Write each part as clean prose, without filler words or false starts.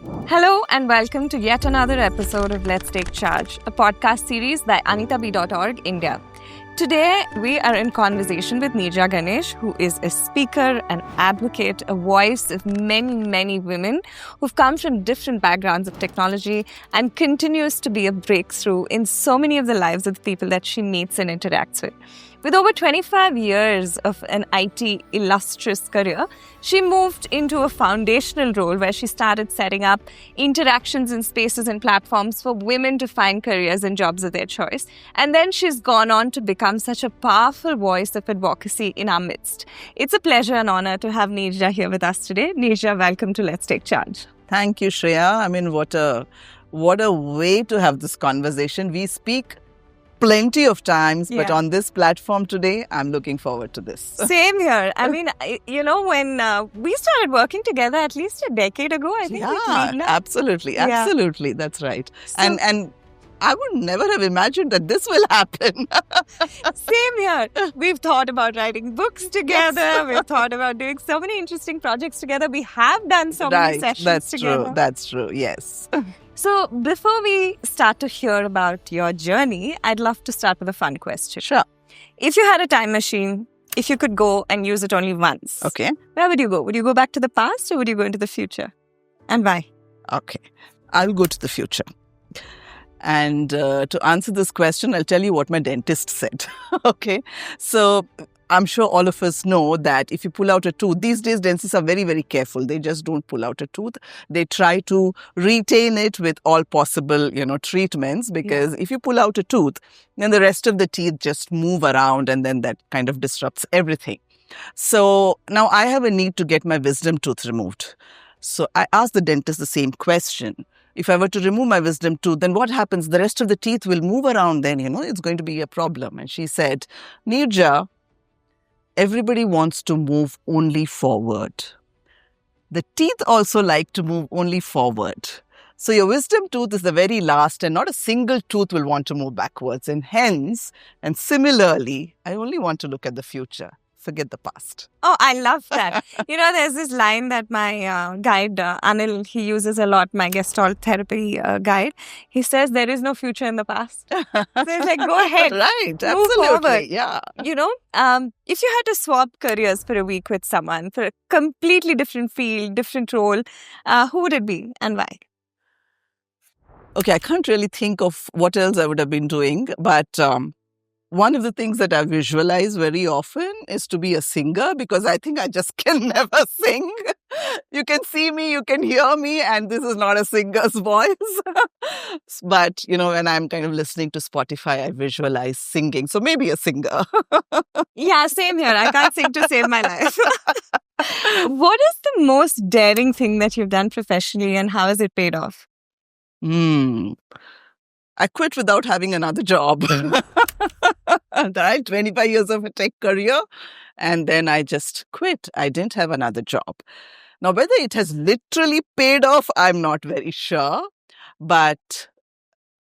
Hello and welcome to yet another episode of Let's Take Charge, a podcast series by anitaB.org India. Today, we are in conversation with Neeraja Ganesh, who is a speaker, an advocate, a voice of many, many women who've come from different backgrounds of technology and continues to be a breakthrough in so many of the lives of the people that she meets and interacts with. With over 25 years of an IT illustrious career, she moved into a foundational role where she started setting up interactions and spaces and platforms for women to find careers and jobs of their choice. And then she's gone on to become such a powerful voice of advocacy in our midst. It's a pleasure and honor to have Neeraja here with us today. Neeraja, welcome to Let's Take Charge. Thank you, Shreya. I mean, what a way to have this conversation. We speak plenty of times, but on this platform today, I'm looking forward to this. Same here. I mean, when we started working together at least a decade ago, I think. Absolutely. That's right. So, and I would never have imagined that this will happen. Same here. We've thought about writing books together. Yes. We've thought about doing so many interesting projects together. We have done so many sessions together. That's true. Yes. So before we start to hear about your journey, I'd love to start with a fun question. Sure. If you had a time machine, if you could go and use it only once, okay, where would you go? Would you go back to the past or would you go into the future? And why? Okay, I'll go to the future. And to answer this question, I'll tell you what my dentist said. Okay, so I'm sure all of us know that if you pull out a tooth, these days dentists are very, very careful. They just don't pull out a tooth. They try to retain it with all possible, treatments, because if you pull out a tooth, then the rest of the teeth just move around and then that kind of disrupts everything. So now I have a need to get my wisdom tooth removed. So I asked the dentist the same question. If I were to remove my wisdom tooth, then what happens? The rest of the teeth will move around then, it's going to be a problem. And she said, Neeraja, everybody wants to move only forward. The teeth also like to move only forward. So your wisdom tooth is the very last and not a single tooth will want to move backwards. And hence, and similarly, I only want to look at the future. Forget the past. Oh, I love that. There's this line that my guide, Anil, he uses a lot, my Gestalt therapy guide. He says, there is no future in the past. So it's like, go ahead. Right, absolutely. Forward. Yeah. If you had to swap careers for a week with someone, for a completely different field, different role, who would it be and why? Okay, I can't really think of what else I would have been doing, but one of the things that I visualize very often is to be a singer, because I think I just can never sing. You can see me, you can hear me, and this is not a singer's voice. But, when I'm kind of listening to Spotify, I visualize singing. So maybe a singer. Yeah, same here. I can't sing to save my life. What is the most daring thing that you've done professionally and how has it paid off? I quit without having another job. Right? 25 years of a tech career. And then I just quit. I didn't have another job. Now, whether it has literally paid off, I'm not very sure. But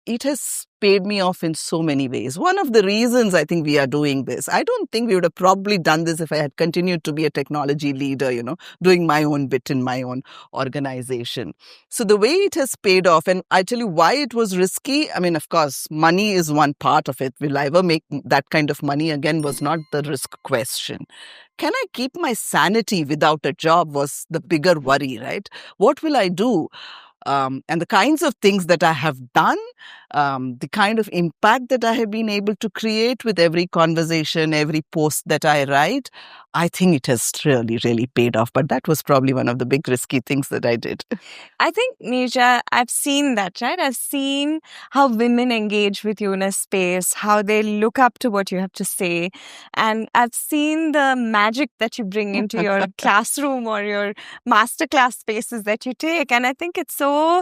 it has paid me off in so many ways. One of the reasons I think we are doing this, I don't think we would have probably done this if I had continued to be a technology leader, doing my own bit in my own organization. So the way it has paid off, and I tell you why it was risky. I mean, of course, money is one part of it. Will I ever make that kind of money again was not the risk question. Can I keep my sanity without a job was the bigger worry, right? What will I do? And the kinds of things that I have done, the kind of impact that I have been able to create with every conversation, every post that I write, I think it has really, really paid off. But that was probably one of the big risky things that I did. I think, Neeraja, I've seen that, right? I've seen how women engage with you in a space, how they look up to what you have to say. And I've seen the magic that you bring into your classroom or your masterclass spaces that you take. And I think it's so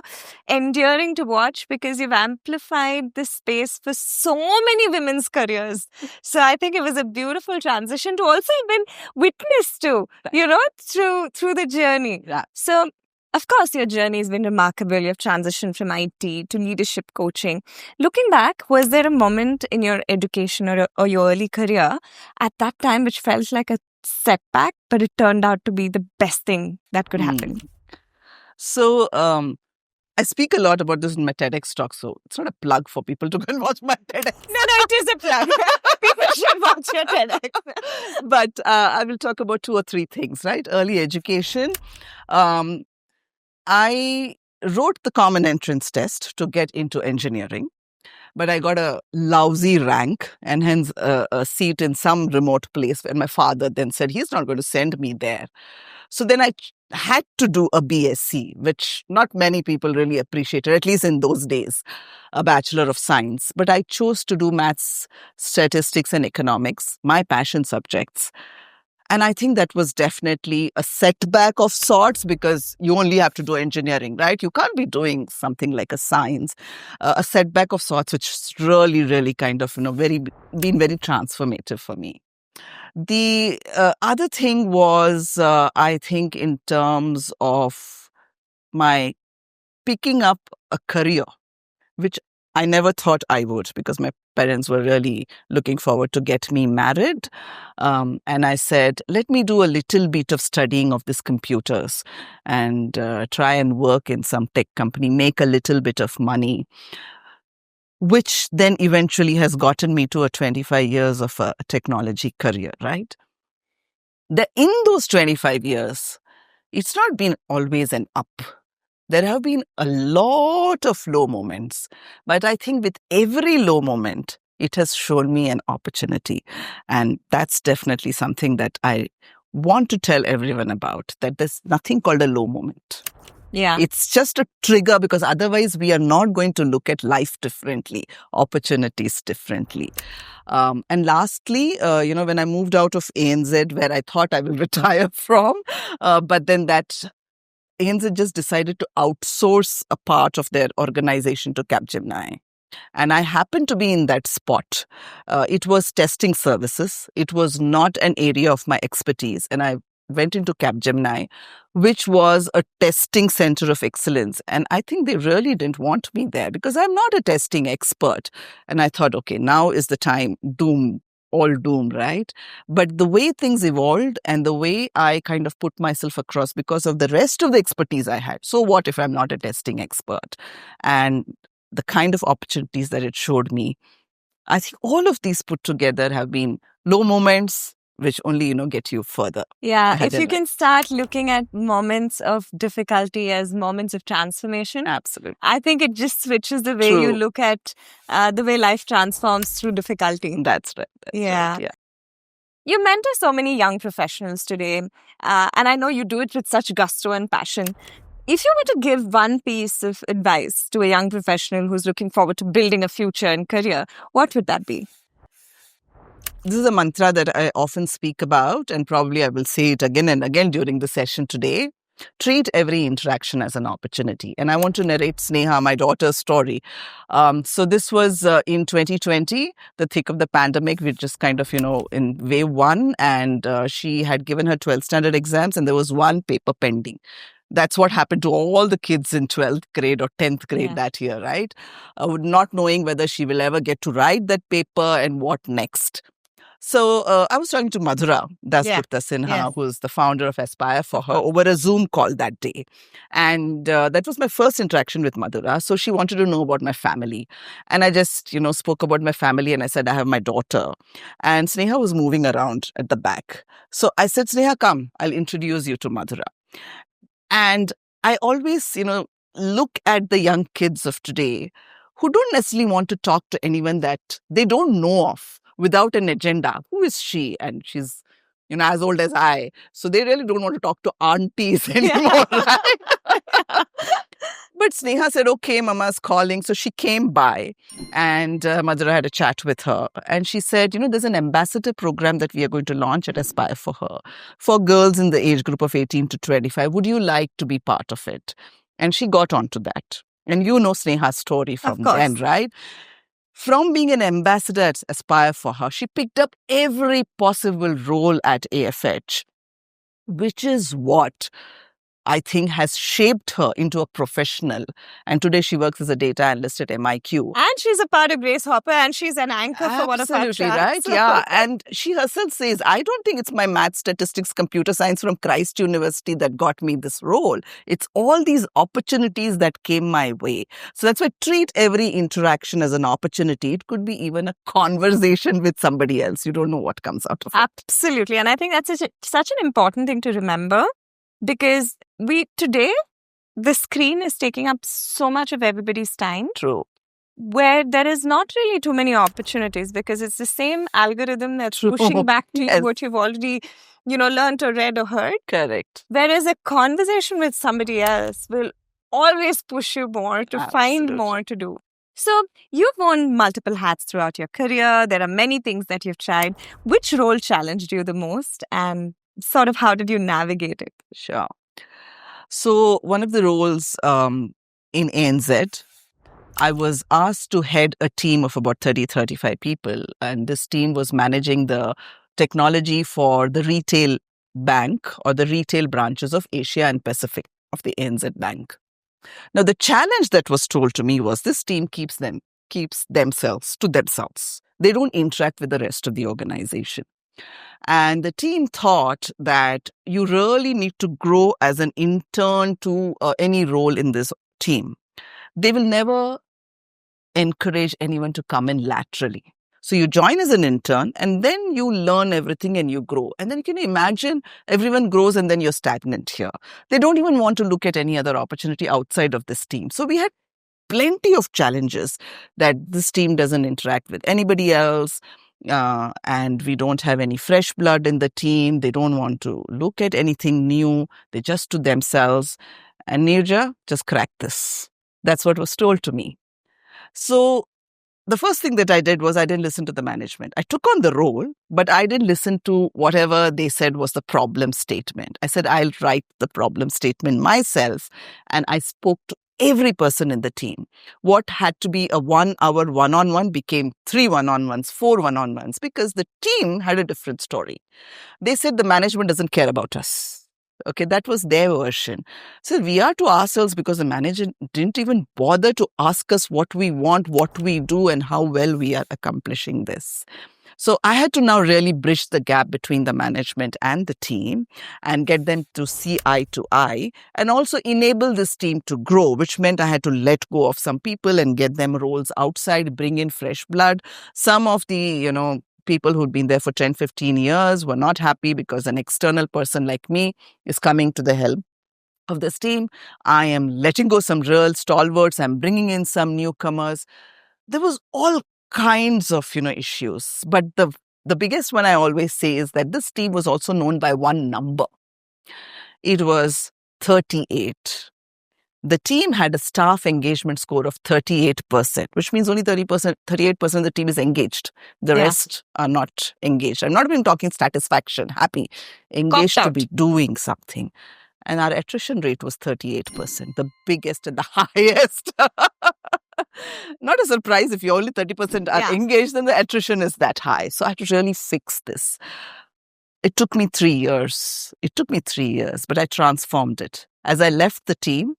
endearing to watch because you've amplified this space for so many women's careers. So I think it was a beautiful transition to also even witness to, through the journey. Yeah. So, of course, your journey has been remarkable. You've transitioned from IT to leadership coaching. Looking back, was there a moment in your education or your early career at that time which felt like a setback, but it turned out to be the best thing that could happen? So I speak a lot about this in my TEDx talk, so it's not a plug for people to go and watch my TEDx. No, it is a plug. People should watch your TEDx. But I will talk about 2 or 3 things, right? Early education. I wrote the common entrance test to get into engineering, but I got a lousy rank and hence a seat in some remote place. And my father then said he's not going to send me there. So then I had to do a BSc, which not many people really appreciated, at least in those days, a Bachelor of Science. But I chose to do maths, statistics, and economics, my passion subjects. And I think that was definitely a setback of sorts because you only have to do engineering, right? You can't be doing something like a science, a setback of sorts, which is really, really kind of, been very transformative for me. The other thing was, I think, in terms of my picking up a career, which I never thought I would because my parents were really looking forward to get me married. And I said, let me do a little bit of studying of these computers and try and work in some tech company, make a little bit of money, which then eventually has gotten me to a 25 years of a technology career, right? In those 25 years, it's not been always an up. There have been a lot of low moments, but I think with every low moment, it has shown me an opportunity. And that's definitely something that I want to tell everyone about, that there's nothing called a low moment. Yeah. It's just a trigger because otherwise we are not going to look at life differently, opportunities differently. And lastly, when I moved out of ANZ, where I thought I will retire from, but then that ANZ just decided to outsource a part of their organization to Capgemini. And I happened to be in that spot. It was testing services. It was not an area of my expertise. And I went into Capgemini, which was a testing center of excellence. And I think they really didn't want me there because I'm not a testing expert. And I thought, okay, now is the time, all doom, right? But the way things evolved and the way I kind of put myself across because of the rest of the expertise I had. So what if I'm not a testing expert? And the kind of opportunities that it showed me, I think all of these put together have been low moments, which only, get you further. Yeah, if you can start looking at moments of difficulty as moments of transformation. Absolutely. I think it just switches the way you look at the way life transforms through difficulty. That's right. Yeah. Yeah. You mentor so many young professionals today, and I know you do it with such gusto and passion. If you were to give one piece of advice to a young professional who's looking forward to building a future and career, what would that be? This is a mantra that I often speak about, and probably I will say it again and again during the session today. Treat every interaction as an opportunity. And I want to narrate Sneha, my daughter's story. So this was in 2020, the thick of the pandemic. We just kind of, in wave 1, and she had given her 12th standard exams, and there was one paper pending. That's what happened to all the kids in 12th grade or 10th grade that year, right? Not knowing whether she will ever get to write that paper and what next. So I was talking to Madhura Dasgupta Sinha, who's the founder of Aspire for Her, over a Zoom call that day. And that was my first interaction with Madhura. So she wanted to know about my family. And I just, spoke about my family and I said, I have my daughter. And Sneha was moving around at the back. So I said, Sneha, come, I'll introduce you to Madhura. And I always, look at the young kids of today who don't necessarily want to talk to anyone that they don't know of without an agenda. Who is she? And she's, as old as I. So they really don't want to talk to aunties anymore, right? But Sneha said, okay, Mama's calling. So she came by and Madhura had a chat with her. And she said, there's an ambassador program that we are going to launch at Aspire for Her for girls in the age group of 18 to 25. Would you like to be part of it? And she got onto that. And Sneha's story from then, right? From being an ambassador at Aspire for Her, she picked up every possible role at AFH, which is what I think has shaped her into a professional. And today she works as a data analyst at MIQ. And she's a part of Grace Hopper, and she's an anchor for one of our Absolutely tracks. right. Yeah. And she herself says, I don't think it's my math, statistics, computer science from Christ University that got me this role. It's all these opportunities that came my way. So that's why treat every interaction as an opportunity. It could be even a conversation with somebody else. You don't know what comes out of it. Absolutely. And I think that's such an important thing to remember, because today, the screen is taking up so much of everybody's time. True. Where there is not really too many opportunities, because it's the same algorithm that's pushing back to you what you've already, learned or read or heard. Correct. Whereas a conversation with somebody else will always push you more to find more to do. So you've worn multiple hats throughout your career. There are many things that you've tried. Which role challenged you the most, and sort of how did you navigate it? Sure. So one of the roles in ANZ, I was asked to head a team of about 35 people. And this team was managing the technology for the retail bank or the retail branches of Asia and Pacific of the ANZ Bank. Now, the challenge that was told to me was this team keeps themselves to themselves. They don't interact with the rest of the organization. And the team thought that you really need to grow as an intern to any role in this team. They will never encourage anyone to come in laterally. So you join as an intern and then you learn everything and you grow. And then can you imagine everyone grows and then you're stagnant here. They don't even want to look at any other opportunity outside of this team. So we had plenty of challenges that this team doesn't interact with anybody else. And we don't have any fresh blood in the team. They don't want to look at anything new. They just to themselves. And Neeraja, just crack this. That's what was told to me. So the first thing that I did was I didn't listen to the management. I took on the role, but I didn't listen to whatever they said was the problem statement. I said, I'll write the problem statement myself. And I spoke to every person in the team. What had to be a 1 hour one-on-one became 3 one-on-ones, 4 one-on-ones, because the team had a different story. They said the management doesn't care about us. Okay, that was their version. So we are to ourselves because the manager didn't even bother to ask us what we want, what we do, and how well we are accomplishing this. So I had to now really bridge the gap between the management and the team and get them to see eye to eye and also enable this team to grow, which meant I had to let go of some people and get them roles outside, bring in fresh blood. Some of the, people who'd been there for 10, 15 years were not happy because an external person like me is coming to the help of this team. I am letting go some real stalwarts. I'm bringing in some newcomers. There was all kinds of, issues. But the biggest one I always say is that this team was also known by one number. It was 38. The team had a staff engagement score of 38%, which means only 38% of the team is engaged. The rest are not engaged. I'm not even talking satisfaction, happy, engaged to be doing something. And our attrition rate was 38%, the biggest and the highest. Not a surprise if you're only 30% are engaged, then the attrition is that high. So I had to really fix this. It took me 3 years. But I transformed it. As I left the team,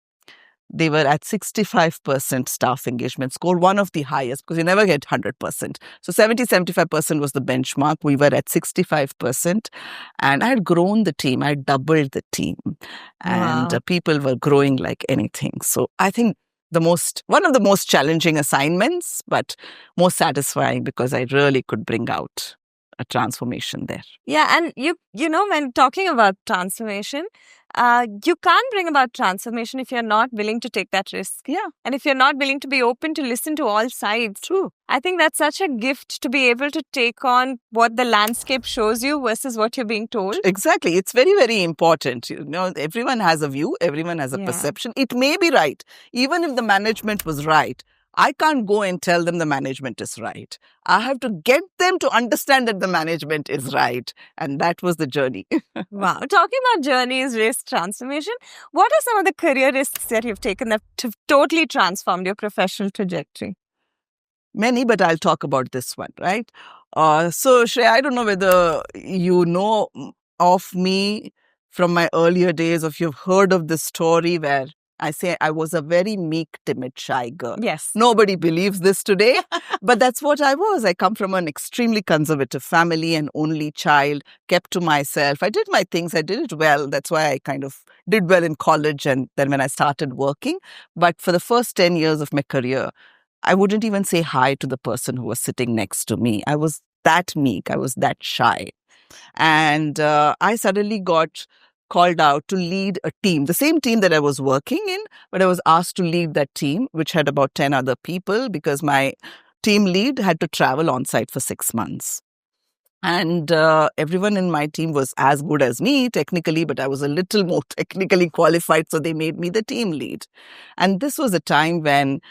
they were at 65% staff engagement score, one of the highest, because you never get 100%. So 75% was the benchmark. We were at 65%. And I had grown the team. I had doubled the team. And people were growing like anything. So I think one of the most challenging assignments, but most satisfying because I really could bring out a transformation there. Yeah, and when talking about transformation, you can't bring about transformation if you're not willing to take that risk. Yeah. And if you're not willing to be open to listen to all sides. True. I think that's such a gift to be able to take on what the landscape shows you versus what you're being told. Exactly. It's very, very important. Everyone has a view. Everyone has a perception. It may be right. Even if the management was right, I can't go and tell them the management is right. I have to get them to understand that the management is right. And that was the journey. Wow. Talking about journeys, risk, transformation, what are some of the career risks that you've taken that have totally transformed your professional trajectory? Many, but I'll talk about this one, right? So, Shreya, I don't know whether you know of me from my earlier days, if you've heard of this story where I say I was a very meek, timid, shy girl. Yes. Nobody believes this today, but that's what I was. I come from an extremely conservative family, an only child, kept to myself. I did my things. I did it well. That's why I kind of did well in college and then when I started working. But for the first 10 years of my career, I wouldn't even say hi to the person who was sitting next to me. I was that meek. I was that shy. And I suddenly got called out to lead a team, the same team that I was working in, but I was asked to lead that team, which had about 10 other people because my team lead had to travel on site for 6 months. And everyone in my team was as good as me technically, but I was a little more technically qualified, so they made me the team lead. And this was a time when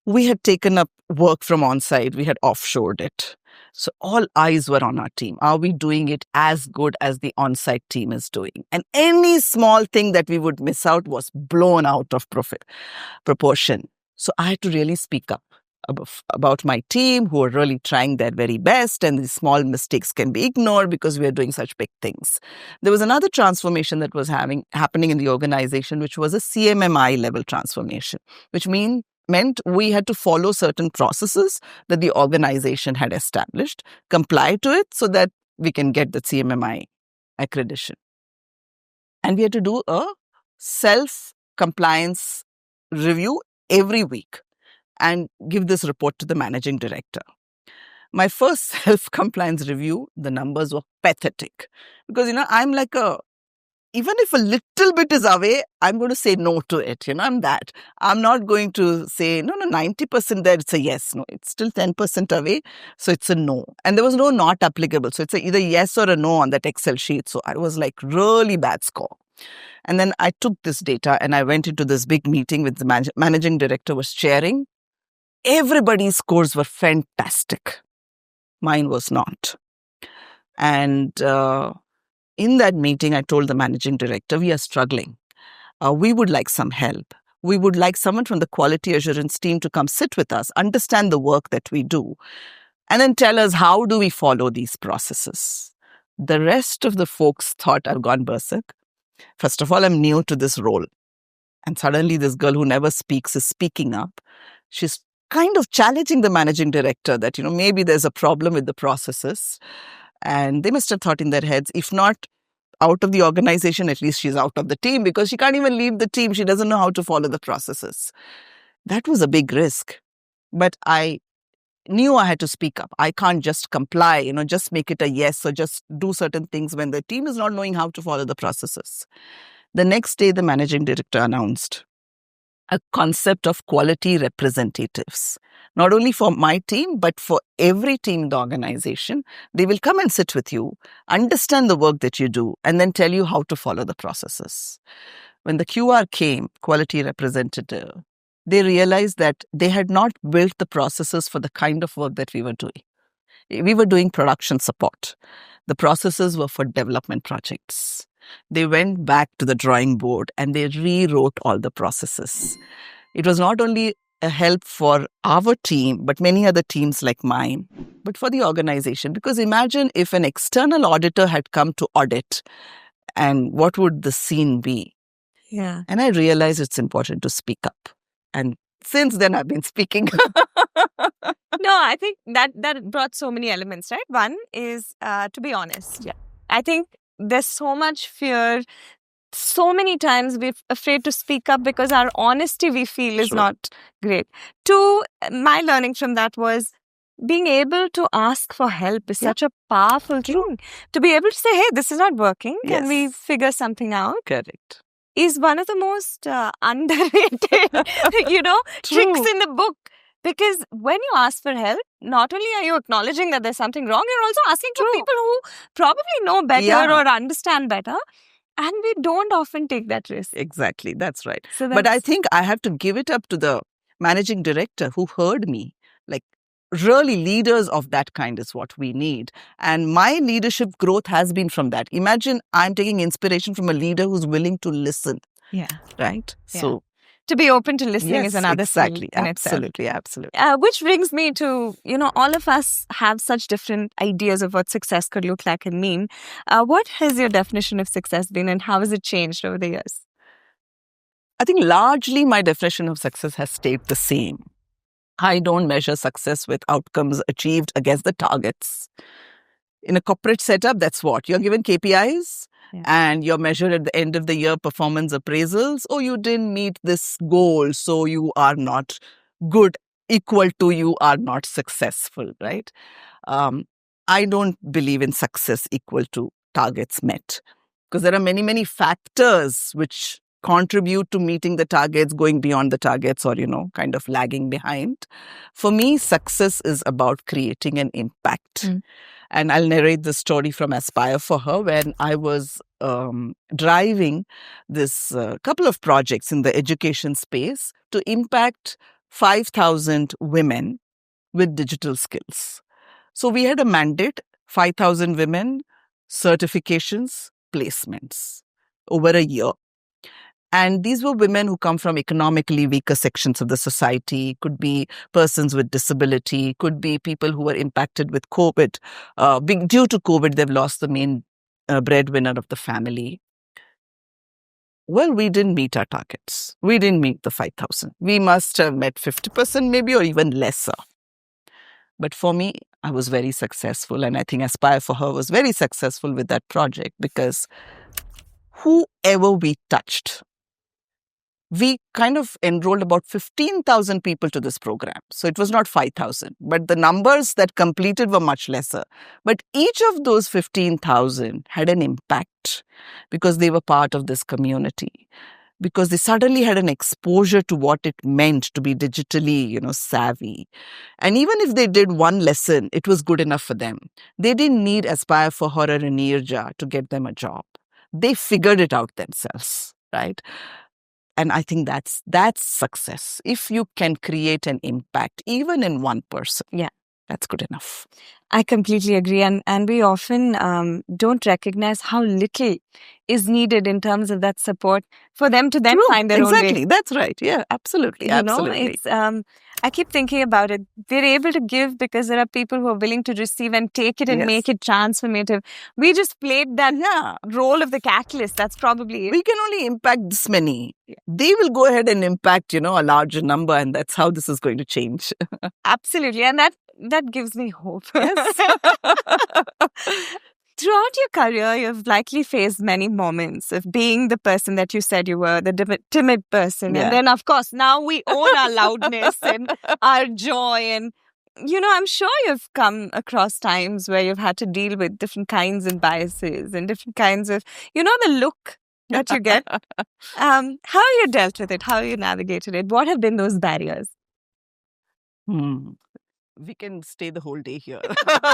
we had taken up work from on-site. We had offshored it. So all eyes were on our team. Are we doing it as good as the on-site team is doing? And any small thing that we would miss out was blown out of proportion. So I had to really speak up about my team who are really trying their very best, and these small mistakes can be ignored because we are doing such big things. There was another transformation that was happening in the organization, which was a CMMI level transformation, which meant we had to follow certain processes that the organization had established, comply to it so that we can get the CMMI accreditation. And we had to do a self-compliance review every week and give this report to the managing director. My first self-compliance review, the numbers were pathetic because, I'm like even if a little bit is away, I'm going to say no to it. I'm that. I'm not going to say, no, 90% there, it's a yes. No, it's still 10% away. So it's a no. And there was no not applicable. So it's either yes or a no on that Excel sheet. So I was like really bad score. And then I took this data and I went into this big meeting with the managing director was chairing. Everybody's scores were fantastic. Mine was not. And in that meeting, I told the managing director, we are struggling. We would like some help. We would like someone from the quality assurance team to come sit with us, understand the work that we do, and then tell us how do we follow these processes. The rest of the folks thought I've gone berserk. First of all, I'm new to this role. And suddenly this girl who never speaks is speaking up. She's kind of challenging the managing director that, maybe there's a problem with the processes. And they must have thought in their heads, if not out of the organization, at least she's out of the team because she can't even lead the team. She doesn't know how to follow the processes. That was a big risk. But I knew I had to speak up. I can't just comply, just make it a yes or just do certain things when the team is not knowing how to follow the processes. The next day, the managing director announced a concept of quality representatives, not only for my team, but for every team in the organization. They will come and sit with you, understand the work that you do, and then tell you how to follow the processes. When the QR came, quality representative, they realized that they had not built the processes for the kind of work that we were doing. We were doing production support. The processes were for development projects. They went back to the drawing board and they rewrote all the processes. It was not only a help for our team, but many other teams like mine, but for the organization. Because imagine if an external auditor had come to audit, and what would the scene be? Yeah. And I realized it's important to speak up. And since then, I've been speaking. No, I think that brought so many elements, right? One is to be honest. Yeah. I think there's so much fear. So many times we're afraid to speak up because our honesty we feel is not great. Two, my learning from that was being able to ask for help is such a powerful thing. To be able to say, hey, this is not working. Can we figure something out? Correct. Is one of the most underrated, tricks in the book. Because when you ask for help, not only are you acknowledging that there's something wrong, you're also asking for people who probably know better or understand better. And we don't often take that risk. Exactly. That's right. But I think I have to give it up to the managing director who heard me. Like, really, leaders of that kind is what we need. And my leadership growth has been from that. Imagine I'm taking inspiration from a leader who's willing to listen. Yeah. Right? Yeah. So to be open to listening is another exactly. skill in itself. Absolutely. Which brings me to, all of us have such different ideas of what success could look like and mean. What has your definition of success been, and how has it changed over the years? I think largely my definition of success has stayed the same. I don't measure success with outcomes achieved against the targets. In a corporate setup, that's what? You're given KPIs and you're measured at the end of the year performance appraisals. Oh, you didn't meet this goal, so you are not good, equal to you are not successful, right? I don't believe in success equal to targets met, because there are many, many factors which contribute to meeting the targets, going beyond the targets, or, kind of lagging behind. For me, success is about creating an impact. And I'll narrate the story from Aspire for Her when I was driving this couple of projects in the education space to impact 5,000 women with digital skills. So we had a mandate, 5,000 women, certifications, placements over a year. And these were women who come from economically weaker sections of the society, could be persons with disability, could be people who were impacted with COVID. Due to COVID, they've lost the main breadwinner of the family. Well, we didn't meet our targets. We didn't meet the 5,000. We must have met 50% maybe, or even lesser. But for me, I was very successful. And I think Aspire for Her was very successful with that project, because whoever we touched, we kind of enrolled about 15,000 people to this program. So it was not 5,000, but the numbers that completed were much lesser. But each of those 15,000 had an impact because they were part of this community, because they suddenly had an exposure to what it meant to be digitally, savvy. And even if they did one lesson, it was good enough for them. They didn't need Aspire for Her or Neeraja to get them a job. They figured it out themselves, right? And I think that's success. If you can create an impact, even in one person, that's good enough. I completely agree. And we often don't recognize how little is needed in terms of that support for them to then find their own way. Exactly. That's right. Yeah, absolutely. Absolutely. I keep thinking about it. We're able to give because there are people who are willing to receive and take it and make it transformative. We just played that role of the catalyst. That's probably it. We can only impact this many. They will go ahead and impact, a larger number, and that's how this is going to change. Absolutely. And that gives me hope. Yes. Throughout your career, you've likely faced many moments of being the person that you said you were, the timid person. And then, of course, now we own our loudness and our joy. And, I'm sure you've come across times where you've had to deal with different kinds of biases and different kinds of, the look that you get. How have you dealt with it? How have you navigated it? What have been those barriers? We can stay the whole day here.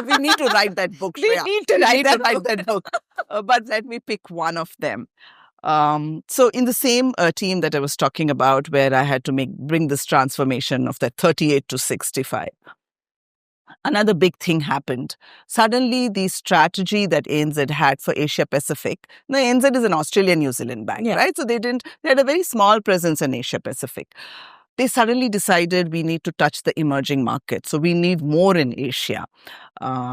We need to write that book. We need to write that book. But let me pick one of them. So in the same team that I was talking about, where I had to bring this transformation of that 38 to 65, another big thing happened. Suddenly, the strategy that ANZ had for Asia Pacific, now ANZ is an Australia-New Zealand bank, right? So they had a very small presence in Asia Pacific. They suddenly decided we need to touch the emerging market. So we need more in Asia.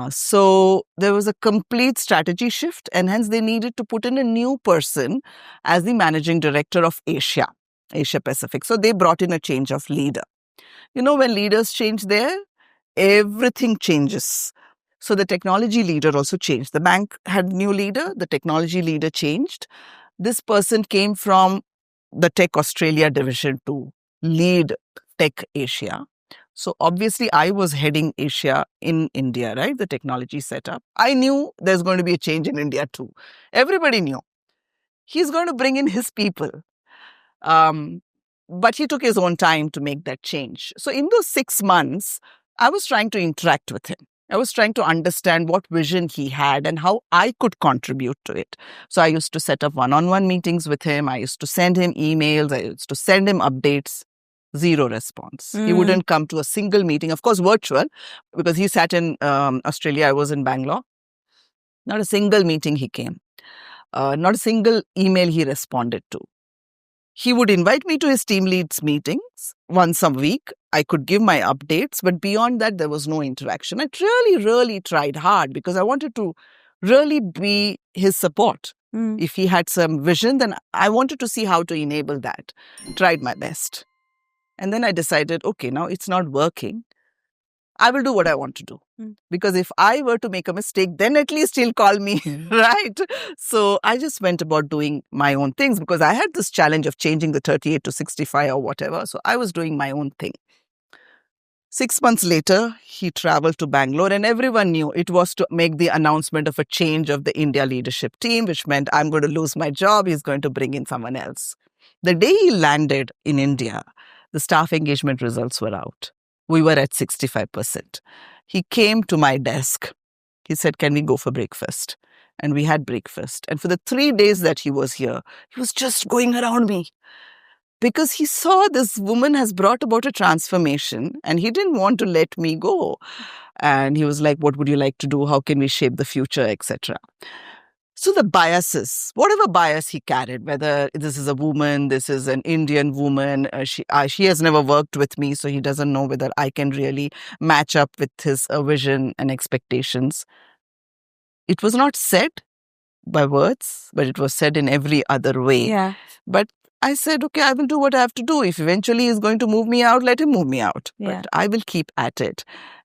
So there was a complete strategy shift, and hence they needed to put in a new person as the managing director of Asia Pacific. So they brought in a change of leader. When leaders change there, everything changes. So the technology leader also changed. The bank had a new leader. The technology leader changed. This person came from the Tech Australia division to lead Tech Asia. So obviously I was heading Asia in India, right? The technology setup. I knew there's going to be a change in India too. Everybody knew. He's going to bring in his people. But he took his own time to make that change. So in those 6 months, I was trying to interact with him. I was trying to understand what vision he had and how I could contribute to it. So I used to set up one-on-one meetings with him. I used to send him emails. I used to send him updates. Zero response. He wouldn't come to a single meeting, of course, virtual, because he sat in Australia. I was in Bangalore. Not a single meeting he came. Not a single email he responded to. He would invite me to his team leads meetings once a week. I could give my updates, but beyond that, there was no interaction. I really, really tried hard because I wanted to really be his support. If he had some vision, then I wanted to see how to enable that. Tried my best. And then I decided, okay, now it's not working. I will do what I want to do. Because if I were to make a mistake, then at least he'll call me, right? So I just went about doing my own things because I had this challenge of changing the 38 to 65 or whatever. So I was doing my own thing. 6 months later, he traveled to Bangalore and everyone knew it was to make the announcement of a change of the India leadership team, which meant I'm going to lose my job. He's going to bring in someone else. The day he landed in India, the staff engagement results were out. We were at 65%. He came to my desk. He said, can we go for breakfast? And we had breakfast. And for the 3 days that he was here, he was just going around me because he saw this woman has brought about a transformation and he didn't want to let me go. And he was like, what would you like to do? How can we shape the future, etc. So the biases, whatever bias he carried, whether this is a woman, this is an Indian woman, she has never worked with me, so he doesn't know whether I can really match up with his vision and expectations. It was not said by words, but it was said in every other way. Yeah. But I said, okay, I will do what I have to do. If eventually he's going to move me out, let him move me out. Yeah. But I will keep at it.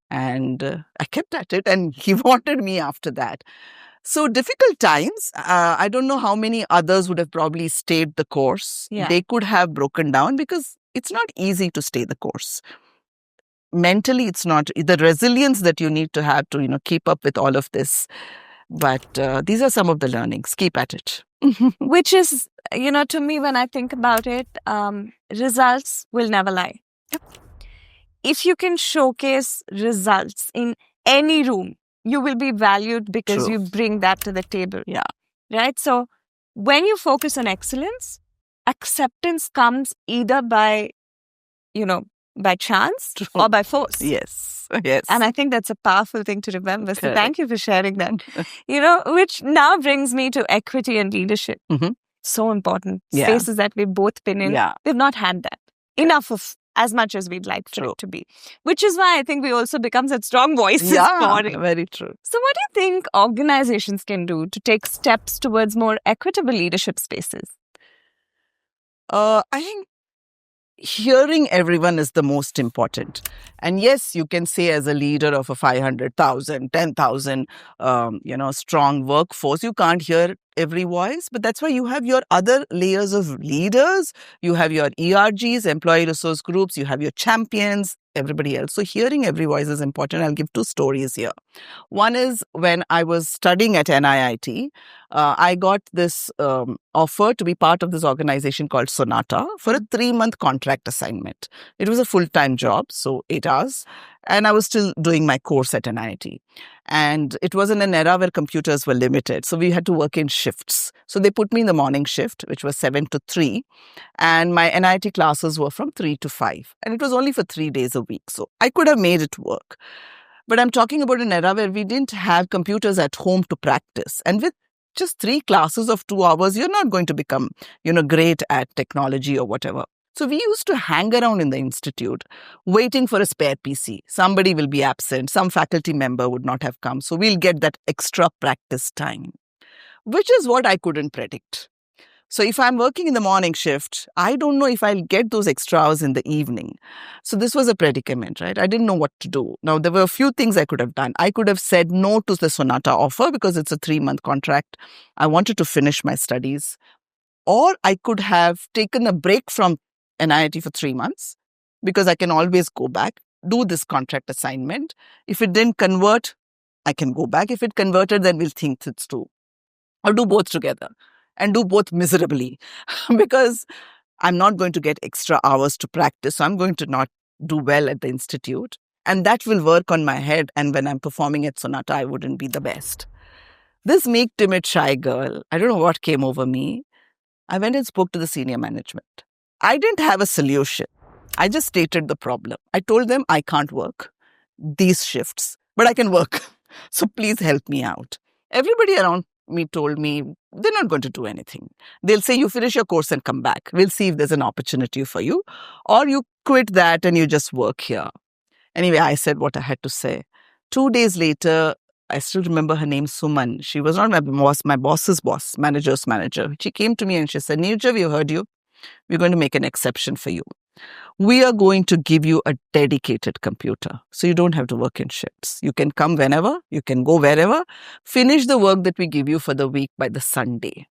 And I kept at it and he wanted me after that. So difficult times, I don't know how many others would have probably stayed the course. Yeah. They could have broken down because it's not easy to stay the course. Mentally, it's not the resilience that you need to have to, keep up with all of this. But these are some of the learnings. Keep at it. Which is, to me, when I think about it, results will never lie. If you can showcase results in any room, you will be valued because True. you bring that to the table. Yeah. Right? So when you focus on excellence, acceptance comes either by chance True. or by force. Yes. Yes. And I think that's a powerful thing to remember. So Correct. thank you for sharing that. Which now brings me to equity and leadership. Mhm. So important. Yeah. Spaces that we've both been in. Yeah. We've not had that. Enough of as much as we'd like for True. it to be. Which is why I think we also become such strong voices for it. Very true. So what do you think organizations can do to take steps towards more equitable leadership spaces? I think hearing everyone is the most important. And yes, you can say as a leader of a 500,000, 10,000, strong workforce, you can't hear every voice. But that's why you have your other layers of leaders. You have your ERGs, employee resource groups. You have your champions, everybody else. So hearing every voice is important. I'll give 2 stories here. One is when I was studying at NIIT, I got this offer to be part of this organization called Sonata for a 3-month contract assignment. It was a full-time job, so 8 hours. And I was still doing my course at NIIT. And it was in an era where computers were limited. So we had to work in shifts. So they put me in the morning shift, which was 7 to 3. And my NIIT classes were from 3 to 5. And it was only for 3 days a week. So I could have made it work. But I'm talking about an era where we didn't have computers at home to practice. And with just 3 classes of 2 hours, you're not going to become, great at technology or whatever. So we used to hang around in the institute waiting for a spare PC. Somebody will be absent. Some faculty member would not have come. So we'll get that extra practice time, which is what I couldn't predict. So if I'm working in the morning shift, I don't know if I'll get those extra hours in the evening. So this was a predicament, right? I didn't know what to do. Now, there were a few things I could have done. I could have said no to the Sonata offer because it's a 3-month contract. I wanted to finish my studies. Or I could have taken a break from NIIT for 3 months because I can always go back, do this contract assignment. If it didn't convert, I can go back. If it converted, then we'll think it's true. Or do both together. And do both miserably because I'm not going to get extra hours to practice. So I'm going to not do well at the institute. And that will work on my head. And when I'm performing at Sonata, I wouldn't be the best. This meek, timid, shy girl, I don't know what came over me. I went and spoke to the senior management. I didn't have a solution. I just stated the problem. I told them I can't work these shifts, but I can work. So please help me out. Everybody around me told me, they're not going to do anything. They'll say, you finish your course and come back. We'll see if there's an opportunity for you. Or you quit that and you just work here. Anyway, I said what I had to say. 2 days later, I still remember her name, Suman. She was not my boss's boss, manager's manager. She came to me and she said, Neeraja, we heard you. We're going to make an exception for you. We are going to give you a dedicated computer. So you don't have to work in shifts. You can come whenever, you can go wherever, finish the work that we give you for the week by the Sunday.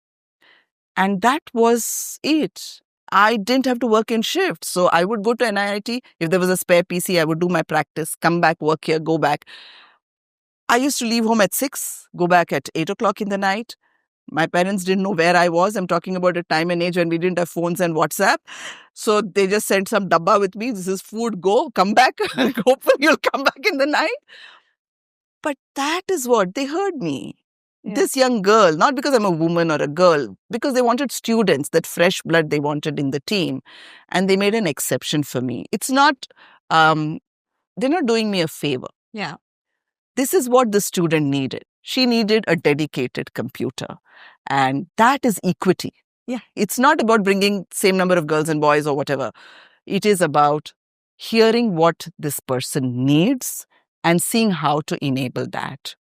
And that was it. I didn't have to work in shifts. So I would go to NIIT. If there was a spare PC, I would do my practice, come back, work here, go back. I used to leave home at 6, go back at 8 o'clock in the night. My parents didn't know where I was. I'm talking about a time and age when we didn't have phones and WhatsApp. So they just sent some dabba with me. This is food, go, come back. Hopefully you'll come back in the night. But that is what they heard me. Yeah. This young girl, not because I'm a woman or a girl, because they wanted students, that fresh blood they wanted in the team. And they made an exception for me. It's not, they're not doing me a favor. Yeah. This is what the student needed. She needed a dedicated computer. And that is equity. Yeah. It's not about bringing same number of girls and boys or whatever. It is about hearing what this person needs and seeing how to enable that.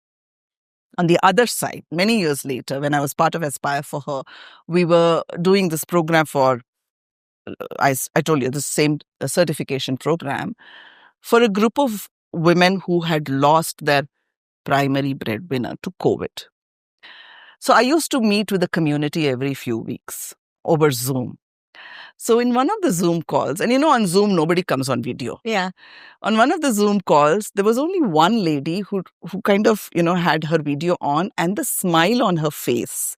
On the other side, many years later, when I was part of Aspire for Her, we were doing this program for, I told you, the same certification program for a group of women who had lost their primary breadwinner to COVID. So I used to meet with the community every few weeks over Zoom. So in one of the Zoom calls, and on Zoom, nobody comes on video. Yeah. On one of the Zoom calls, there was only one lady who kind of, had her video on and the smile on her face.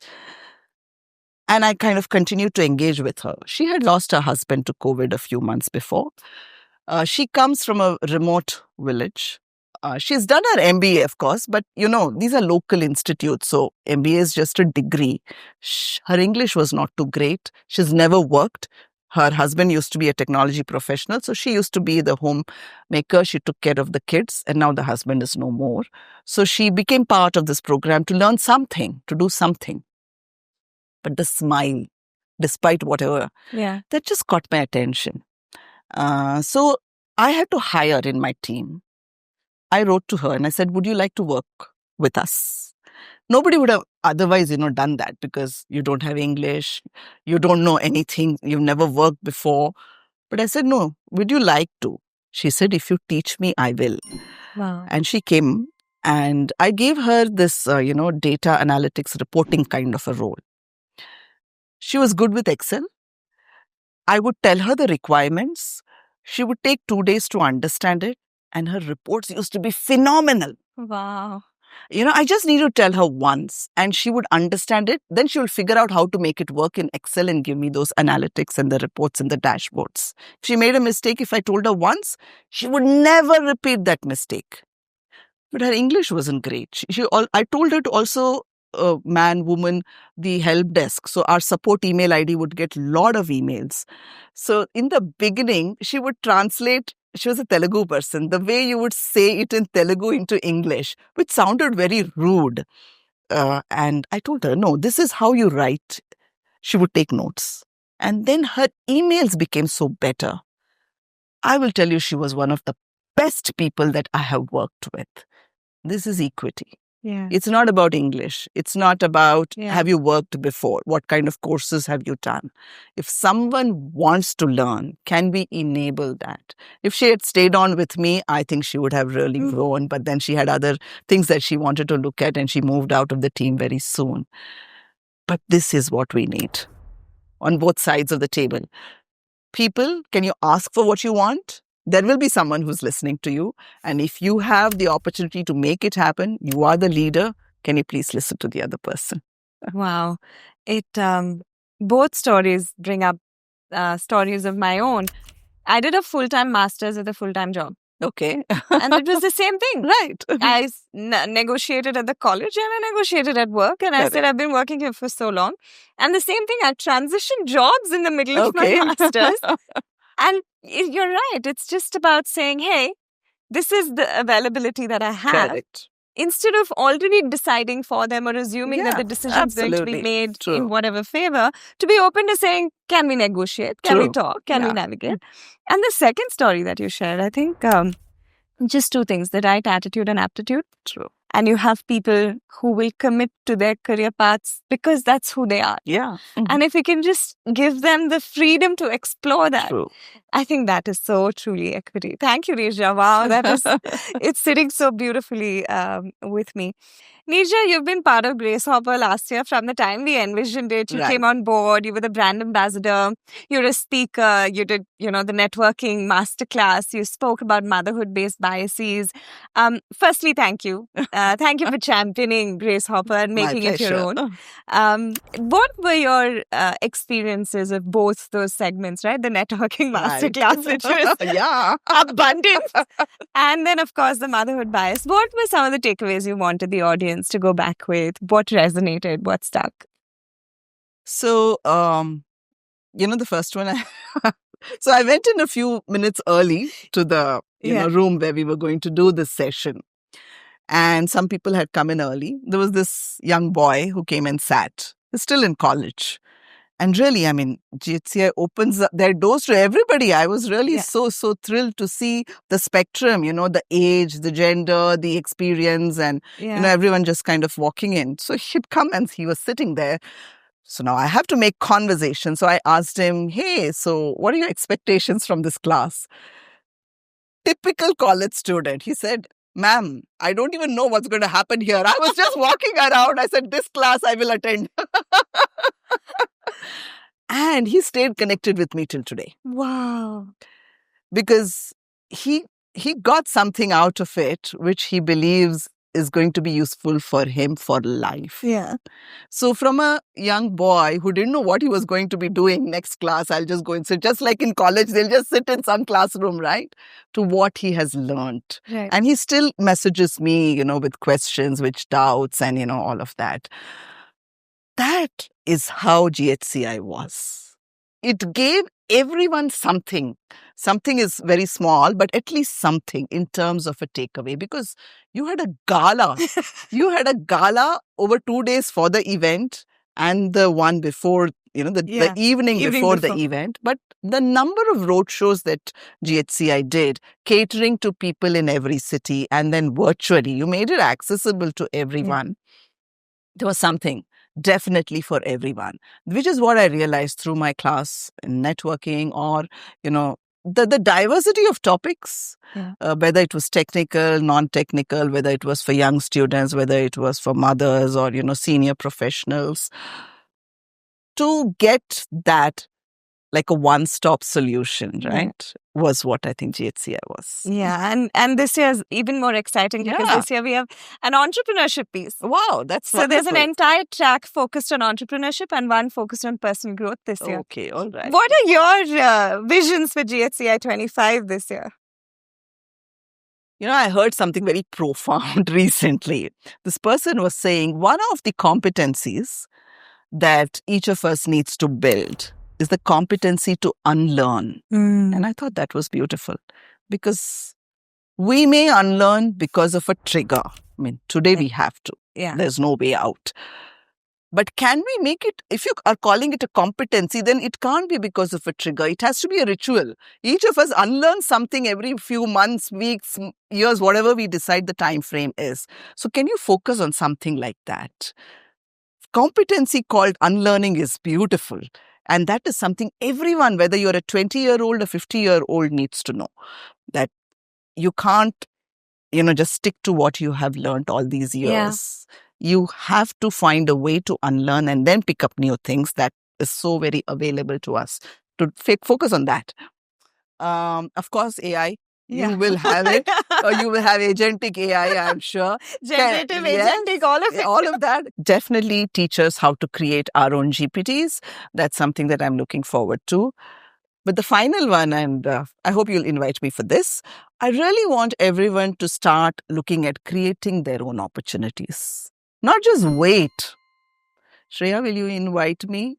And I kind of continued to engage with her. She had lost her husband to COVID a few months before. She comes from a remote village. She's done her MBA, of course, but these are local institutes. So MBA is just a degree. Her English was not too great. She's never worked. Her husband used to be a technology professional. So she used to be the homemaker. She took care of the kids and now the husband is no more. So she became part of this program to learn something, to do something. But the smile, despite whatever, that just caught my attention. So I had to hire in my team. I wrote to her and I said, would you like to work with us? Nobody would have otherwise, done that because you don't have English, you don't know anything, you've never worked before. But I said, no, would you like to? She said, if you teach me, I will. Wow. And she came and I gave her this, data analytics reporting kind of a role. She was good with Excel. I would tell her the requirements. She would take 2 days to understand it. And her reports used to be phenomenal. Wow. I just need to tell her once and she would understand it. Then she will figure out how to make it work in Excel and give me those analytics and the reports and the dashboards. If she made a mistake, if I told her once, she would never repeat that mistake. But her English wasn't great. I told her to also woman, the help desk. So our support email ID would get a lot of emails. So in the beginning, she would translate. She was a Telugu person. The way you would say it in Telugu into English, which sounded very rude. And I told her, no, this is how you write. She would take notes. And then her emails became so better. I will tell you, she was one of the best people that I have worked with. This is equity. Yeah. It's not about English. It's not about have you worked before? What kind of courses have you done? If someone wants to learn, can we enable that? If she had stayed on with me, I think she would have really grown. But then she had other things that she wanted to look at and she moved out of the team very soon. But this is what we need on both sides of the table. People, can you ask for what you want? There will be someone who's listening to you. And if you have the opportunity to make it happen, you are the leader. Can you please listen to the other person? Wow. Both stories bring up stories of my own. I did a full-time master's with a full-time job. Okay. And it was the same thing. Right. I negotiated at the college and I negotiated at work. And I said, I've been working here for so long. And the same thing, I transitioned jobs in the middle of my master's. And you're right. It's just about saying, hey, this is the availability that I have. Correct. instead of already deciding for them or assuming that the decision is going to be made in whatever favor, to be open to saying, can we negotiate? Can we talk? Can we navigate? And the second story that you shared, I think just two things, the right attitude and aptitude. True. And you have people who will commit to their career paths because that's who they are. Yeah. And if we can just give them the freedom to explore that, I think that is so truly equity. Thank you, Neeraja. Wow, that is, it's sitting so beautifully with me. Neeraja, you've been part of Grasshopper last year. From the time we envisioned it, you came on board, you were the brand ambassador, you're a speaker, you did, the networking masterclass, you spoke about motherhood-based biases. Firstly, thank you. Thank you for championing Grasshopper and making it your own. What were your experiences of both those segments, right? The networking masterclass, which was abundant. And then, of course, the motherhood bias. What were some of the takeaways you wanted the audience to go back with? What resonated? What stuck? So, the first one, so I went in a few minutes early to the room where we were going to do this session. And some people had come in early. There was this young boy who came and sat. He's still in college. And really, GHCI opens up their doors to everybody. I was really so thrilled to see the spectrum, the age, the gender, the experience, and, everyone just kind of walking in. So he'd come and he was sitting there. So now I have to make conversation. So I asked him, hey, so what are your expectations from this class? Typical college student. He said, ma'am, I don't even know what's going to happen here. I was just walking around. I said, this class I will attend. And he stayed connected with me till today. Wow. Because he got something out of it, which he believes is going to be useful for him for life. Yeah. So from a young boy who didn't know what he was going to be doing next class, I'll just go and sit. Just like in college, they'll just sit in some classroom, right? To what he has learned. Right. And he still messages me, with questions, with doubts and, all of that. That is how GHCI was. It gave everyone something. Something is very small, but at least something in terms of a takeaway, because you had a gala. You had a gala over 2 days for the event and the one before, the evening before the event. But the number of road shows that GHCI did, catering to people in every city and then virtually, you made it accessible to everyone. Yeah. There was something. Definitely for everyone, which is what I realized through my class in networking or, the diversity of topics, whether it was technical, non-technical, whether it was for young students, whether it was for mothers or, senior professionals, to get that like a one-stop solution, right? Was what I think GHCI was. Yeah, and this year is even more exciting because this year we have an entrepreneurship piece. Wow, that's so wonderful. There's an entire track focused on entrepreneurship and one focused on personal growth this year. Okay, all right. What are your visions for GHCI 25 this year? I heard something very profound recently. This person was saying one of the competencies that each of us needs to build is the competency to unlearn. And I thought that was beautiful because we may unlearn because of a trigger. Today we have to. Yeah. There's no way out. But can we make it, if you are calling it a competency, then it can't be because of a trigger. It has to be a ritual. Each of us unlearn something every few months, weeks, years, whatever we decide the time frame is. So can you focus on something like that? Competency called unlearning is beautiful. And that is something everyone, whether you're a 20-year-old or 50-year-old, needs to know. That you can't, just stick to what you have learned all these years. Yeah. You have to find a way to unlearn and then pick up new things. That is so very available to us. To focus on that. Of course, AI. Yeah. You will have it. Or you will have agentic AI, I'm sure. Generative, agentic, all of it. All of that. Definitely teach us how to create our own GPTs. That's something that I'm looking forward to. But the final one, and I hope you'll invite me for this, I really want everyone to start looking at creating their own opportunities. Not just wait. Shreya, will you invite me?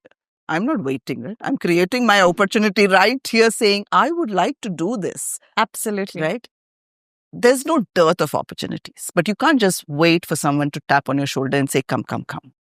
I'm not waiting, right? I'm creating my opportunity right here saying, I would like to do this. Absolutely. Right? there's no dearth of opportunities, but you can't just wait for someone to tap on your shoulder and say, come, come, come.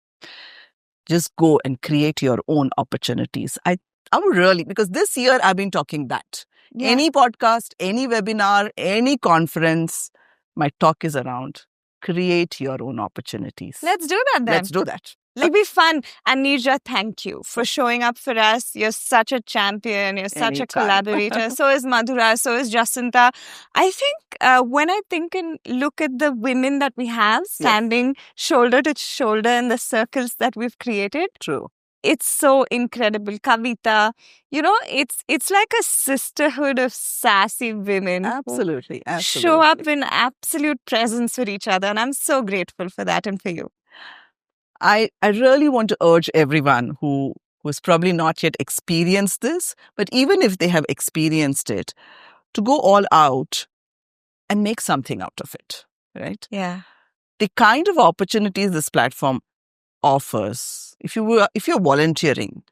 Just go and create your own opportunities. I would really, because this year I've been talking that. Yeah. Any podcast, any webinar, any conference, my talk is around create your own opportunities. Let's do that then. Let's do that. It'll be fun. And Neeraja, thank you for showing up for us. You're such a champion. You're such a Anytime. collaborator. So is Madhura. So is Jacinta. I think when I think and look at the women that we have standing shoulder to shoulder in the circles that we've created, True. it's so incredible. Kavita, it's like a sisterhood of sassy women. Absolutely. Who show up in absolute presence for each other. And I'm so grateful for that and for you. I really want to urge everyone who has probably not yet experienced this, but even if they have experienced it, to go all out and make something out of it, right? Yeah. The kind of opportunities this platform offers, if you're volunteering,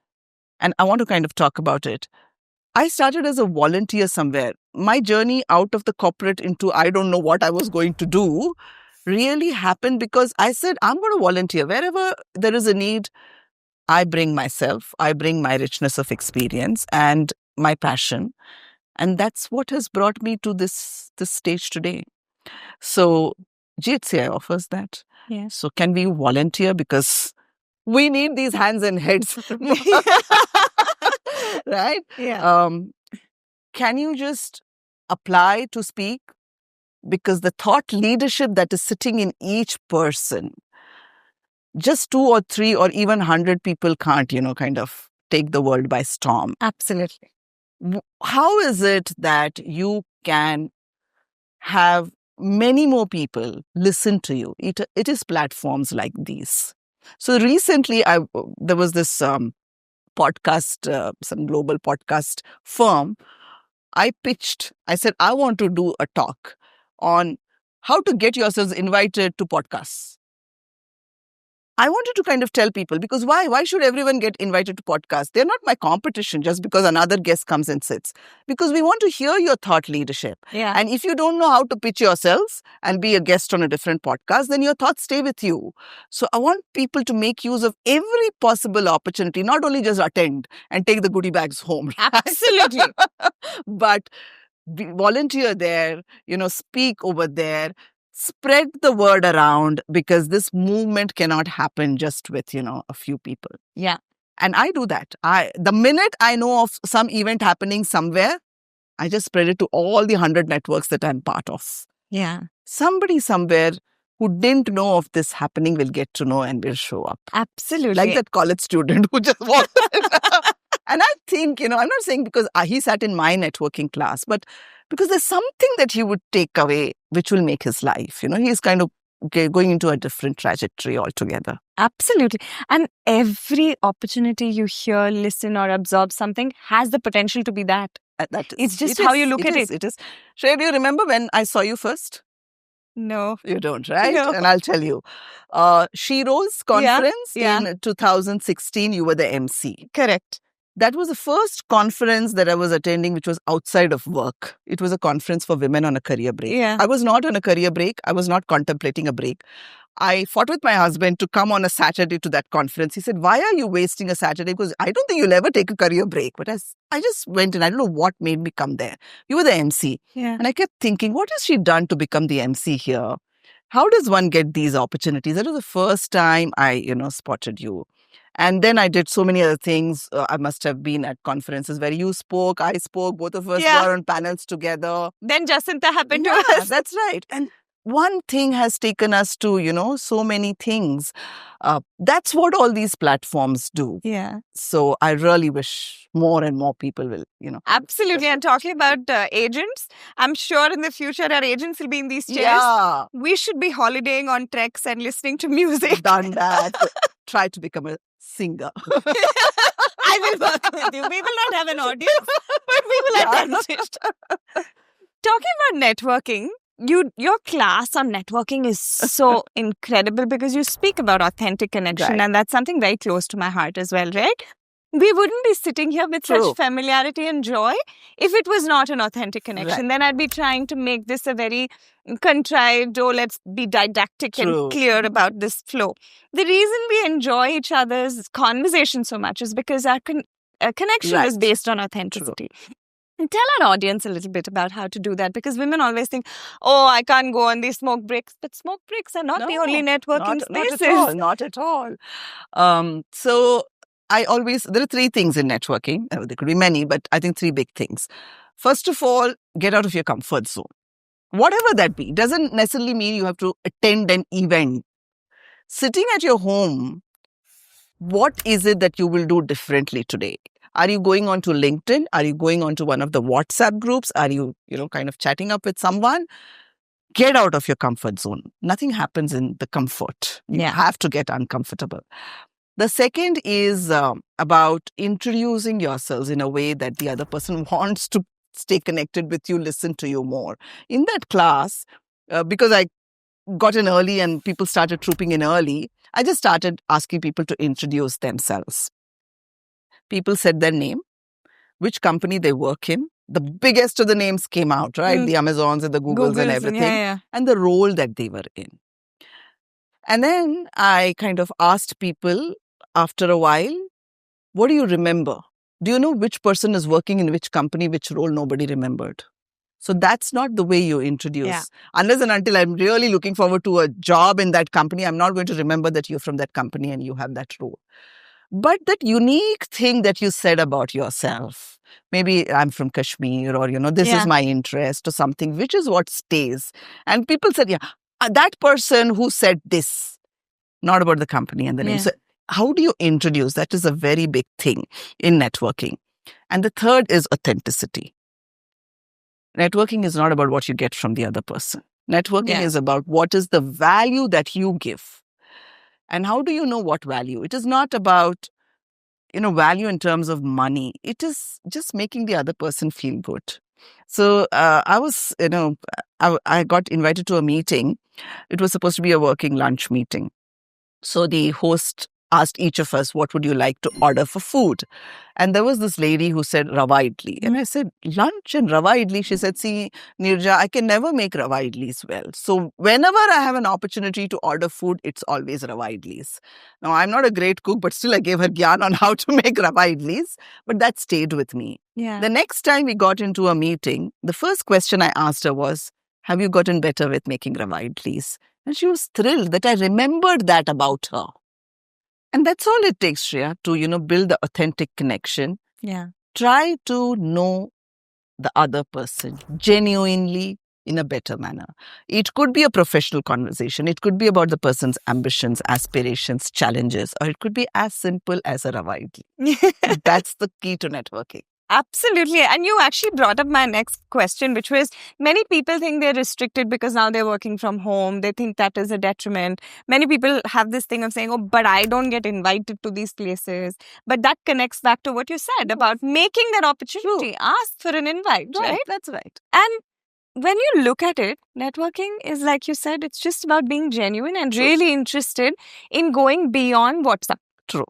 and I want to kind of talk about it. I started as a volunteer somewhere. My journey out of the corporate into I don't know what I was going to do really happened because I said, I'm going to volunteer. Wherever there is a need, I bring myself, I bring my richness of experience and my passion. And that's what has brought me to this stage today. So GHCI offers that. Yeah. So can we volunteer? Because we need these hands and heads. Right? Yeah. Can you just apply to speak? Because the thought leadership that is sitting in each person, just 2 or 3 or even 100 people can't, kind of take the world by storm. Absolutely. How is it that you can have many more people listen to you? It is platforms like these. So recently, there was this podcast, some global podcast firm. I said, I want to do a talk on how to get yourselves invited to podcasts. I wanted to kind of tell people, because why should everyone get invited to podcasts? They're not my competition just because another guest comes and sits. Because we want to hear your thought leadership. Yeah. And if you don't know how to pitch yourselves and be a guest on a different podcast, then your thoughts stay with you. So I want people to make use of every possible opportunity, not only just attend and take the goodie bags home. Absolutely. But volunteer there, speak over there. Spread the word around, because this movement cannot happen just with, a few people. Yeah. And I do that. The minute I know of some event happening somewhere, I just spread it to all the 100 networks that I'm part of. Yeah. Somebody somewhere who didn't know of this happening will get to know and will show up. Absolutely. Like that college student who just walked in. And I think, I'm not saying because he sat in my networking class, but because there's something that he would take away which will make his life. He's kind of going into a different trajectory altogether. Absolutely. And every opportunity you hear, listen, or absorb something has the potential to be that. It's just how you look at it. It is. Shreya, do you remember when I saw you first? No. You don't, right? No. And I'll tell you. She Rose conference in 2016, you were the MC. Correct. That was the first conference that I was attending, which was outside of work. It was a conference for women on a career break. Yeah. I was not on a career break. I was not contemplating a break. I fought with my husband to come on a Saturday to that conference. He said, why are you wasting a Saturday? Because I don't think you'll ever take a career break. But I just went, and I don't know what made me come there. You were the MC. Yeah. And I kept thinking, what has she done to become the MC here? How does one get these opportunities? That was the first time I, spotted you. And then I did so many other things. I must have been at conferences where you spoke, I spoke, both of us were on panels together. Then Jacinta happened to us. That's right. And one thing has taken us to, so many things. That's what all these platforms do. Yeah. So I really wish more and more people will, Absolutely. And talking about agents, I'm sure in the future our agents will be in these chairs. Yeah. We should be holidaying on treks and listening to music. Done that. Try to become a singer. I will work with you. We will not have an audience, but we will attend it. Talking about networking, your class on networking is so incredible because you speak about authentic connection, Right. and that's something very close to my heart as well, right? we wouldn't be sitting here with True. such familiarity and joy if it was not an authentic connection. Right. Then I'd be trying to make this a very contrived, oh, let's be didactic True. and clear about this flow. The reason we enjoy each other's conversation so much is because our connection Right. is based on authenticity. And tell our audience a little bit about how to do that, because women always think, oh, I can't go on these smoke breaks. But smoke breaks are not the only networking spaces. Not at all. So there are three things in networking. There could be many, but I think three big things. First of all, get out of your comfort zone. Whatever that be, doesn't necessarily mean you have to attend an event. Sitting at your home, what is it that you will do differently today? Are you going on to LinkedIn? Are you going on to one of the WhatsApp groups? Are you, kind of chatting up with someone? Get out of your comfort zone. Nothing happens in the comfort. You have to get uncomfortable. The second is about introducing yourselves in a way that the other person wants to stay connected with you, listen to you more. In that class, because I got in early and people started trooping in early, I just started asking people to introduce themselves. People said their name, which company they work in. The biggest of the names came out, right? The Amazons and the Googles and everything. And the role that they were in. And then I kind of asked people after a while, what do you remember? Do you know which person is working in which company, which role? Nobody remembered. So that's not the way you introduce. Yeah. Unless and until I'm really looking forward to a job in that company, I'm not going to remember that you're from that company and you have that role. But that unique thing that you said about yourself, maybe I'm from Kashmir or, this is my interest or something, which is what stays. And people said, that person who said this, not about the company and the name. So how do you introduce? That is a very big thing in networking. And the third is authenticity. Networking is not about what you get from the other person. Networking is about what is the value that you give. And how do you know what value? It is not about, value in terms of money. It is just making the other person feel good. So I was, I got invited to a meeting. It was supposed to be a working lunch meeting. So the host asked each of us, what would you like to order for food? And there was this lady who said rava idli. And I said, lunch and rava idli? She said, see, Neeraja, I can never make rava idlis well. So whenever I have an opportunity to order food, it's always rava idlis. Now, I'm not a great cook, but still I gave her gyan on how to make rava idlis. But that stayed with me. Yeah. The next time we got into a meeting, the first question I asked her was, have you gotten better with making rava idlis? And she was thrilled that I remembered that about her. And that's all it takes, Shreya, to, build the authentic connection. Yeah. Try to know the other person genuinely in a better manner. It could be a professional conversation. It could be about the person's ambitions, aspirations, challenges, or it could be as simple as a rava idli. That's the key to networking. Absolutely. And you actually brought up my next question, which was many people think they're restricted because now they're working from home. They think that is a detriment. Many people have this thing of saying, oh, but I don't get invited to these places. But that connects back to what you said about making that opportunity. True. Ask for an invite, right? That's right. And when you look at it, networking is, like you said, it's just about being genuine and really interested in going beyond WhatsApp. True.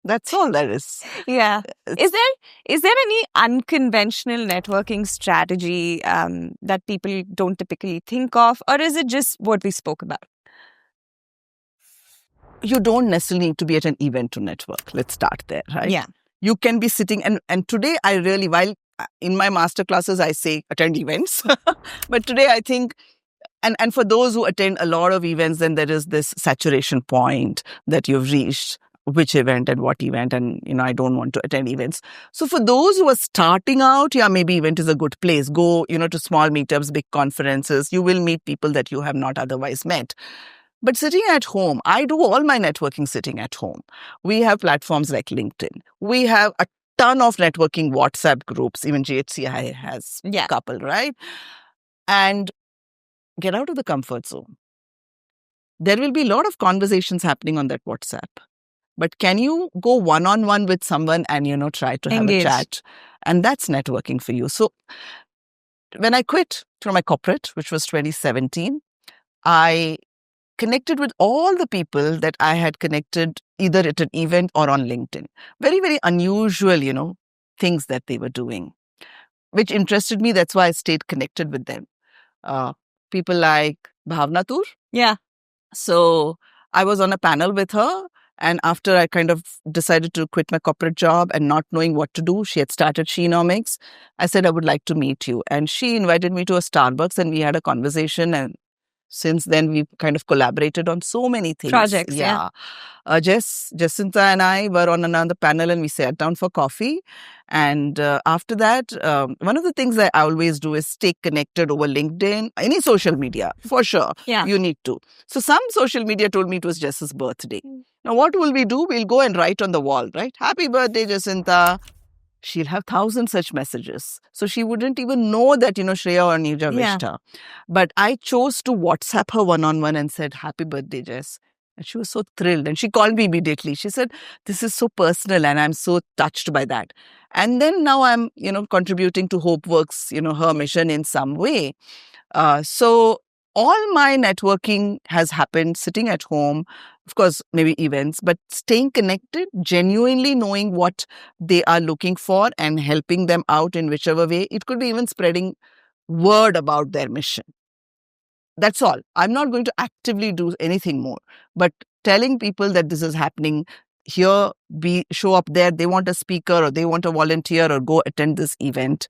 That's all there is. Yeah. Is there any unconventional networking strategy that people don't typically think of? Or is it just what we spoke about? You don't necessarily need to be at an event to network. Let's start there, right? Yeah. You can be sitting, and today I really, while in my master classes, I say attend events. But today I think, and for those who attend a lot of events, then there is this saturation point that you've reached. Which event and what event, and I don't want to attend events. So for those who are starting out, maybe event is a good place. Go, to small meetups, big conferences. You will meet people that you have not otherwise met. But sitting at home, I do all my networking sitting at home. We have platforms like LinkedIn. We have a ton of networking WhatsApp groups. Even GHCI has a couple, right? And get out of the comfort zone. There will be a lot of conversations happening on that WhatsApp. But can you go one-on-one with someone and, try to have a chat? And that's networking for you. So when I quit from my corporate, which was 2017, I connected with all the people that I had connected either at an event or on LinkedIn. Very, very unusual, things that they were doing, which interested me. That's why I stayed connected with them. People like Bhavna Tur. Yeah. So I was on a panel with her. And after I kind of decided to quit my corporate job and not knowing what to do, she had started Shenomics. I said, I would like to meet you. And she invited me to a Starbucks and we had a conversation. And since then, we've kind of collaborated on so many things. Projects, yeah. Jacinta and I were on another panel and we sat down for coffee. And after that, one of the things I always do is stay connected over LinkedIn, any social media, for sure. Yeah. You need to. So some social media told me it was Jess's birthday. Now, what will we do? We'll go and write on the wall, right? Happy birthday, Jacinta. She'll have 1,000 such messages. So she wouldn't even know that, Shreya or Neeraja wished her. But I chose to WhatsApp her one-on-one and said, happy birthday, Jess. And she was so thrilled. And she called me immediately. She said, this is so personal and I'm so touched by that. And then now I'm, contributing to HopeWorks, her mission in some way. So all my networking has happened sitting at home, of course, maybe events, but staying connected, genuinely knowing what they are looking for and helping them out in whichever way. It could be even spreading word about their mission. That's all. I'm not going to actively do anything more, but telling people that this is happening here, show up there, they want a speaker or they want a volunteer or go attend this event.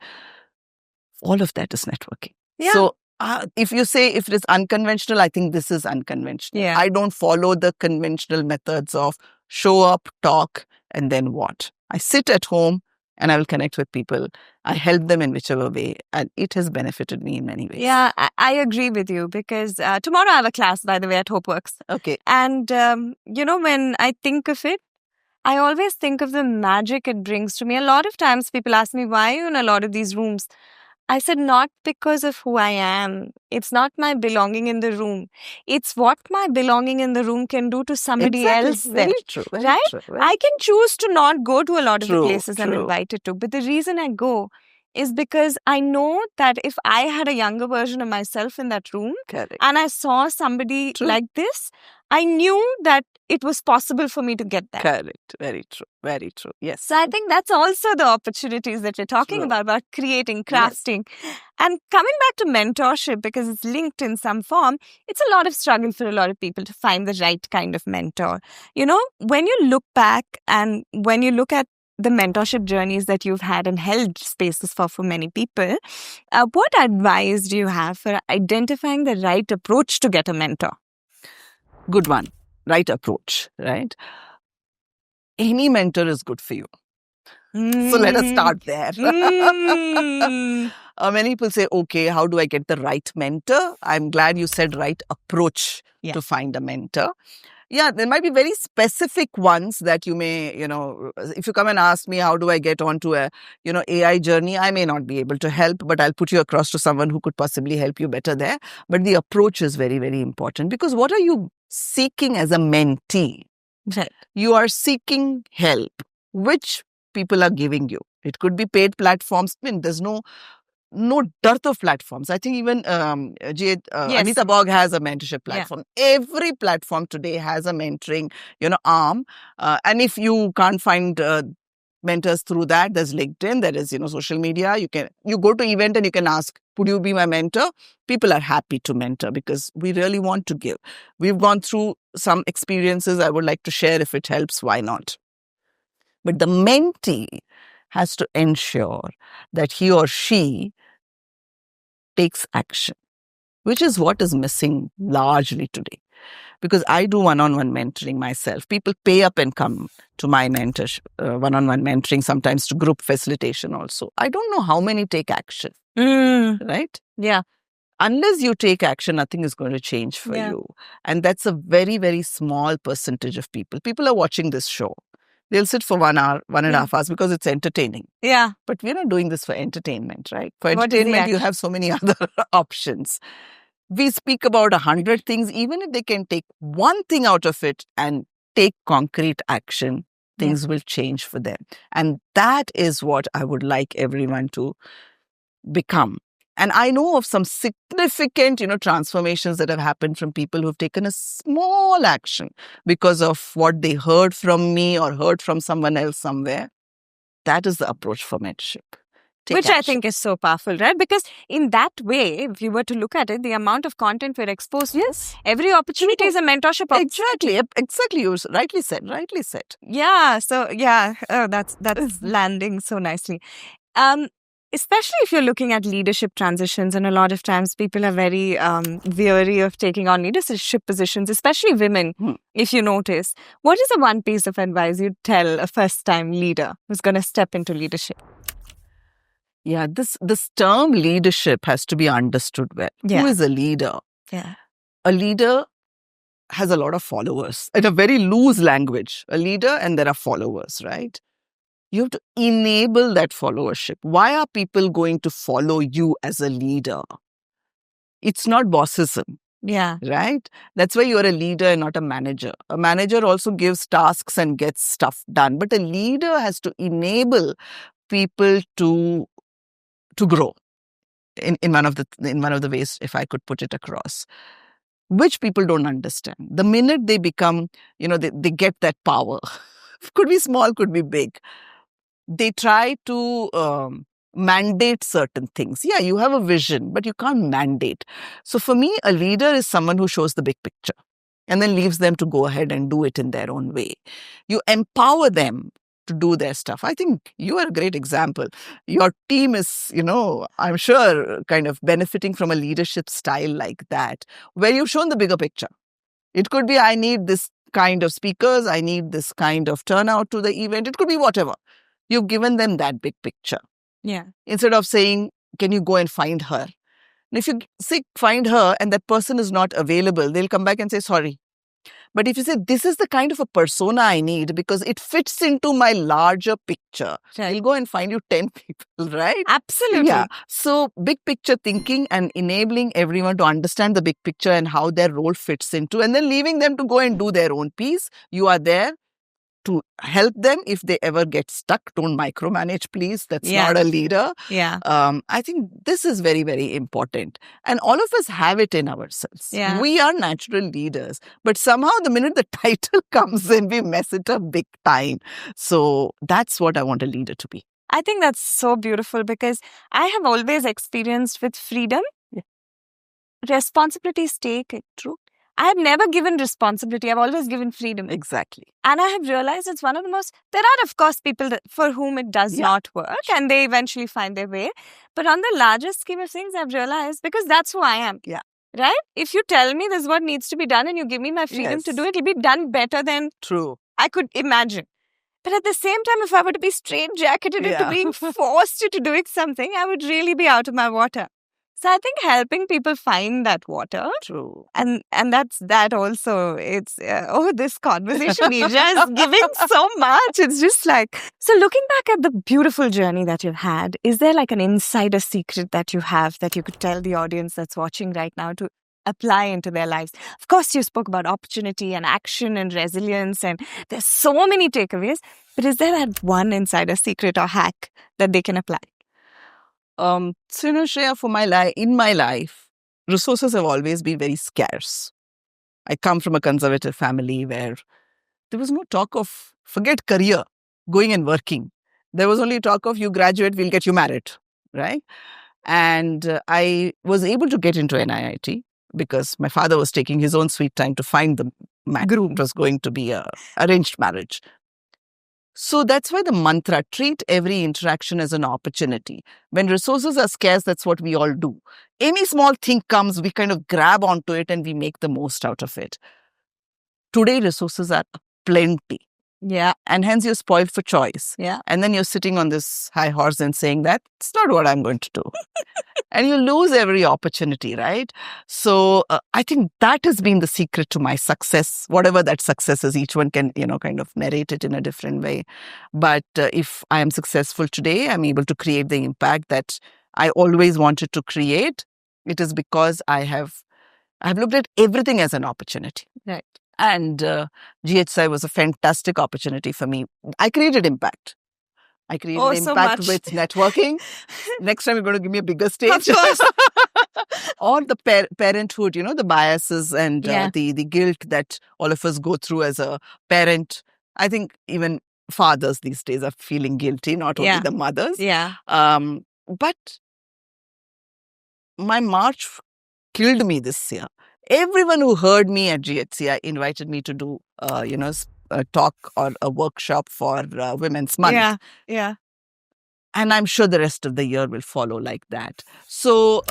All of that is networking. Yeah. So if you say if it is unconventional, I think this is unconventional. Yeah. I don't follow the conventional methods of show up, talk, and then what. I sit at home and I will connect with people. I help them in whichever way. And it has benefited me in many ways. Yeah, I agree with you because tomorrow I have a class, by the way, at HopeWorks. Okay. And, when I think of it, I always think of the magic it brings to me. A lot of times people ask me, why are you in a lot of these rooms? I said, not because of who I am. It's not my belonging in the room. It's what my belonging in the room can do to somebody else. Very true. Very right? True, very I can choose to not go to a lot of the True, places I'm true. invited to. But the reason I go is because I know that if I had a younger version of myself in that room Correct. and I saw somebody True. like this, I knew that it was possible for me to get there. Correct. Very true. Very true. Yes. So I think that's also the opportunities that we're talking True. about creating, Yes. crafting. And coming back to mentorship, because it's linked in some form, it's a lot of struggle for a lot of people to find the right kind of mentor. When you look back and when you look at the mentorship journeys that you've had and held spaces for many people, what advice do you have for identifying the right approach to get a mentor? Good one. Right approach, right? Any mentor is good for you. So let us start there. Many people say, okay, how do I get the right mentor? I'm glad you said right approach to find a mentor. Yeah, there might be very specific ones that you may, if you come and ask me, how do I get onto a, AI journey? I may not be able to help, but I'll put you across to someone who could possibly help you better there. But the approach is very, very important because what are you seeking as a mentee? Right. You are seeking help, which people are giving you. It could be paid platforms. I mean, there's no dearth of platforms. I think even Yes. Anita Borg has a mentorship platform. Every platform today has a mentoring, arm. And if you can't find mentors through that, there's LinkedIn, there is, social media. You go to event and you can ask, would you be my mentor? People are happy to mentor because we really want to give. We've gone through some experiences I would like to share. If it helps, why not? But the mentee has to ensure that he or she takes action, which is what is missing largely today. Because I do one-on-one mentoring myself. People pay up and come to my mentorship, one-on-one mentoring, sometimes to group facilitation also. I don't know how many take action, right? Yeah. Unless you take action, nothing is going to change for you. And that's a very, very small percentage of people. People are watching this show. They'll sit for 1 hour, 1.5 hours because it's entertaining. Yeah. But we're not doing this for entertainment, right? For What is the entertainment, you action? have so many other options. We speak about 100 things. Even if they can take one thing out of it and take concrete action, things will change for them. And that is what I would like everyone to become. And I know of some significant, transformations that have happened from people who've taken a small action because of what they heard from me or heard from someone else somewhere. That is the approach for mentorship. Which I think is so powerful, right? Because in that way, if you were to look at it, the amount of content we're exposed to, every opportunity is a mentorship opportunity. Exactly. You rightly said. Yeah. So, that's landing so nicely. Especially if you're looking at leadership transitions, and a lot of times people are very weary of taking on leadership positions, especially women, if you notice. What is the one piece of advice you'd tell a first-time leader who's going to step into leadership? Yeah, this term leadership has to be understood well. Yeah. Who is a leader? Yeah. A leader has a lot of followers. In a very loose language, a leader and there are followers, right? You have to enable that followership. Why are people going to follow you as a leader? It's not bossism. Yeah. Right? That's why you're a leader and not a manager. A manager also gives tasks and gets stuff done. But a leader has to enable people to grow in one of the ways, if I could put it across, which people don't understand. The minute they become, they get that power, could be small, could be big. They try to mandate certain things. Yeah, you have a vision, but you can't mandate. So for me, a leader is someone who shows the big picture and then leaves them to go ahead and do it in their own way. You empower them to do their stuff. I think you are a great example. Your team is, I'm sure, kind of benefiting from a leadership style like that, where you've shown the bigger picture. It could be, I need this kind of speakers, I need this kind of turnout to the event. It could be whatever. You've given them that big picture. Yeah. Instead of saying, can you go and find her? And if you say, find her, and that person is not available, they'll come back and say, sorry. But if you say, this is the kind of a persona I need because it fits into my larger picture, I'll go and find you 10 people, right? Absolutely. Yeah. So big picture thinking and enabling everyone to understand the big picture and how their role fits into, and then leaving them to go and do their own piece. You are there to help them if they ever get stuck. Don't micromanage, please. That's not a leader. Yeah. I think this is very, very important. And all of us have it in ourselves. Yeah. We are natural leaders. But somehow the minute the title comes in, we mess it up big time. So that's what I want a leader to be. I think that's so beautiful because I have always experienced with freedom, responsibilities take it, true. I have never given responsibility. I've always given freedom. Exactly. And I have realized it's one of the most... There are, of course, people for whom it does not work and they eventually find their way. But on the larger scheme of things, I've realized, because that's who I am. Yeah. Right? If you tell me this is what needs to be done and you give me my freedom to do it, it'll be done better than I could imagine. But at the same time, if I were to be straitjacketed into being forced into doing something, I would really be out of my water. So I think helping people find that water. True. And that's that also. It's, this conversation, Neeraja, is giving so much. It's just like... So looking back at the beautiful journey that you've had, is there like an insider secret that you have that you could tell the audience that's watching right now to apply into their lives? Of course, you spoke about opportunity and action and resilience, and there's so many takeaways. But is there that one insider secret or hack that they can apply? Shreya, in my life, resources have always been very scarce. I come from a conservative family where there was no talk of, forget career, going and working. There was only talk of, you graduate, we'll get you married, right? And I was able to get into NIIT because my father was taking his own sweet time to find the groom. It was going to be an arranged marriage. So that's why the mantra, treat every interaction as an opportunity. When resources are scarce, that's what we all do. Any small thing comes, we kind of grab onto it and we make the most out of it. Today, resources are plenty. Yeah. And hence you're spoiled for choice. Yeah. And then you're sitting on this high horse and saying, that's not what I'm going to do. And you lose every opportunity, right? So I think that has been the secret to my success. Whatever that success is, each one can, kind of narrate it in a different way. But if I am successful today, I'm able to create the impact that I always wanted to create. It is because I have looked at everything as an opportunity. Right. And GHCI was a fantastic opportunity for me. I created impact. I created Oh, so impact much. with networking. Next time you're going to give me a bigger stage. Of course. Or the parenthood, the biases and Yeah. the guilt that all of us go through as a parent. I think even fathers these days are feeling guilty, not only Yeah. the mothers. Yeah. But my March killed me this year. Everyone who heard me at GHCI invited me to do, a talk or a workshop for Women's Month. Yeah. Yeah. And I'm sure the rest of the year will follow like that. So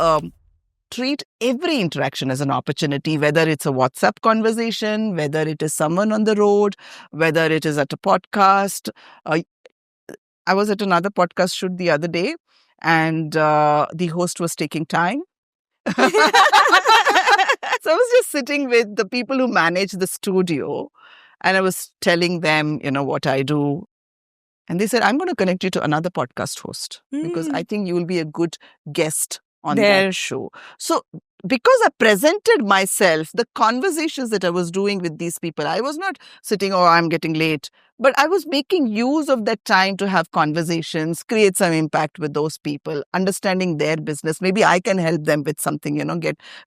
treat every interaction as an opportunity, whether it's a WhatsApp conversation, whether it is someone on the road, whether it is at a podcast. I was at another podcast shoot the other day, and the host was taking time. So I was just sitting with the people who manage the studio, and I was telling them, what I do. And they said, I'm going to connect you to another podcast host because I think you will be a good guest on that show. So because I presented myself, the conversations that I was doing with these people, I was not sitting, I'm getting late, but I was making use of that time to have conversations, create some impact with those people, understanding their business. Maybe I can help them with something,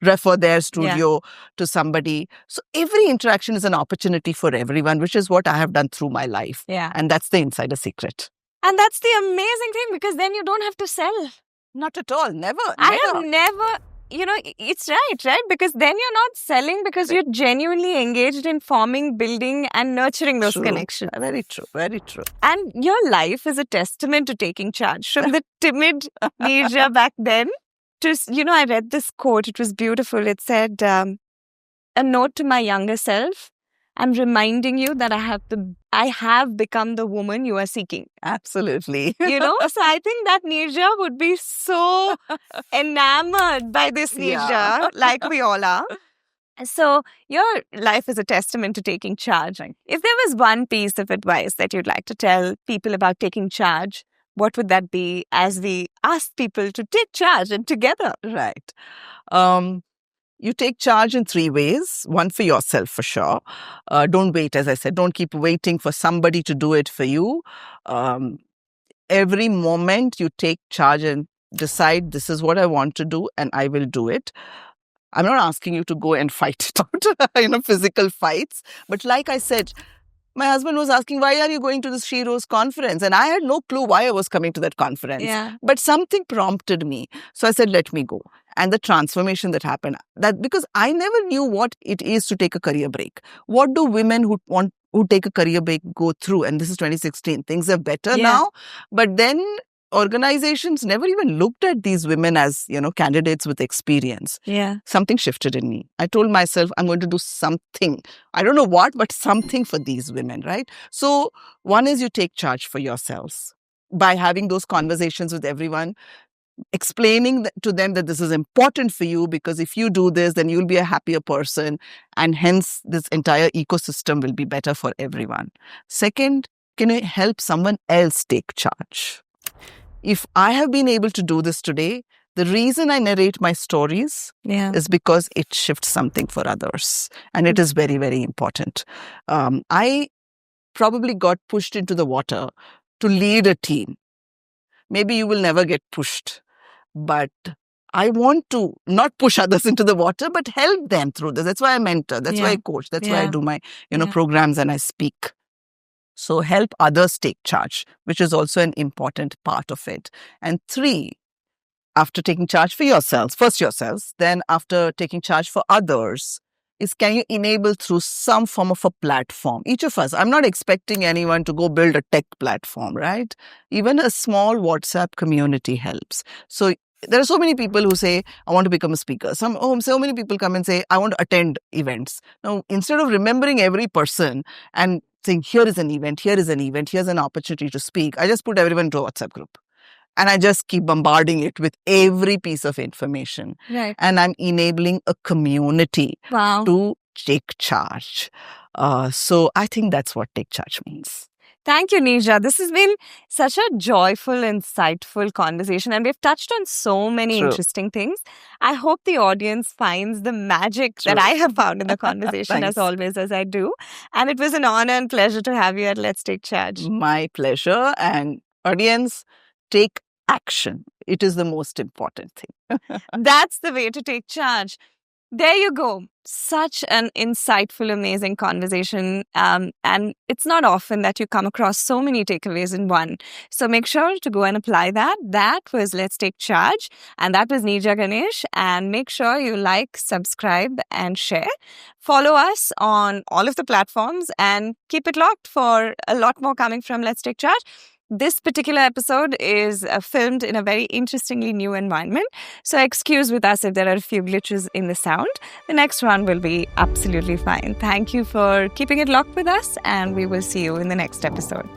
refer their studio to somebody. So every interaction is an opportunity for everyone, which is what I have done through my life. Yeah. And that's the insider secret. And that's the amazing thing, because then you don't have to sell. Not at all. Never. I have never, it's right? Because then you're not selling, because you're genuinely engaged in forming, building and nurturing those connections. Very true. Very true. And your life is a testament to taking charge. From the timid Neeraja back then to, I read this quote. It was beautiful. It said, a note to my younger self. I'm reminding you that I have become the woman you are seeking. Absolutely. So I think that Neeraja would be so enamored by this Neeraja, like we all are. So your life is a testament to taking charge. If there was one piece of advice that you'd like to tell people about taking charge, what would that be, as we ask people to take charge and together? Right. You take charge in 3 ways. One, for yourself, for sure. Don't wait, as I said. Don't keep waiting for somebody to do it for you. Every moment you take charge and decide, this is what I want to do and I will do it. I'm not asking you to go and fight it out, physical fights. But like I said, my husband was asking, why are you going to this She Rose conference? And I had no clue why I was coming to that conference. Yeah. But something prompted me. So I said, let me go. And the transformation that happened, that because I never knew what it is to take a career break. What do women who take a career break go through? And this is 2016. Things are better now. But then organizations never even looked at these women as, candidates with experience. Yeah. Something shifted in me. I told myself, I'm going to do something. I don't know what, but something for these women, right? So one is you take charge for yourselves by having those conversations with everyone, explaining to them that this is important for you, because if you do this, then you'll be a happier person. And hence this entire ecosystem will be better for everyone. Second, can you help someone else take charge? If I have been able to do this today, the reason I narrate my stories is because it shifts something for others. And it is very, very important. I probably got pushed into the water to lead a team. Maybe you will never get pushed, but I want to not push others into the water, but help them through this. That's why I mentor. That's why I coach. That's why I do my, programs and I speak. So help others take charge, which is also an important part of it. And 3, after taking charge for yourselves, first yourselves, then after taking charge for others, is can you enable through some form of a platform? Each of us, I'm not expecting anyone to go build a tech platform, right? Even a small WhatsApp community helps. So there are so many people who say, I want to become a speaker. So many people come and say, I want to attend events. Now, instead of remembering every person and saying, here is an event, here's an opportunity to speak, I just put everyone into a WhatsApp group. And I just keep bombarding it with every piece of information. Right. And I'm enabling a community to take charge. So I think that's what take charge means. Thank you, Neeraja. This has been such a joyful, insightful conversation, and we've touched on so many interesting things. I hope the audience finds the magic that I have found in the conversation, as always, as I do. And it was an honor and pleasure to have you at Let's Take Charge. My pleasure. And Audience, take action. It is the most important thing. That's the way to take charge. There you go. Such an insightful, amazing conversation. And it's not often that you come across so many takeaways in one. So make sure to go and apply that. That was Let's Take Charge. And that was Neeraja Ganesh. And make sure you like, subscribe, and share. Follow us on all of the platforms and keep it locked for a lot more coming from Let's Take Charge. This particular episode is filmed in a very interestingly new environment. So excuse with us if there are a few glitches in the sound. The next one will be absolutely fine. Thank you for keeping it locked with us, and we will see you in the next episode.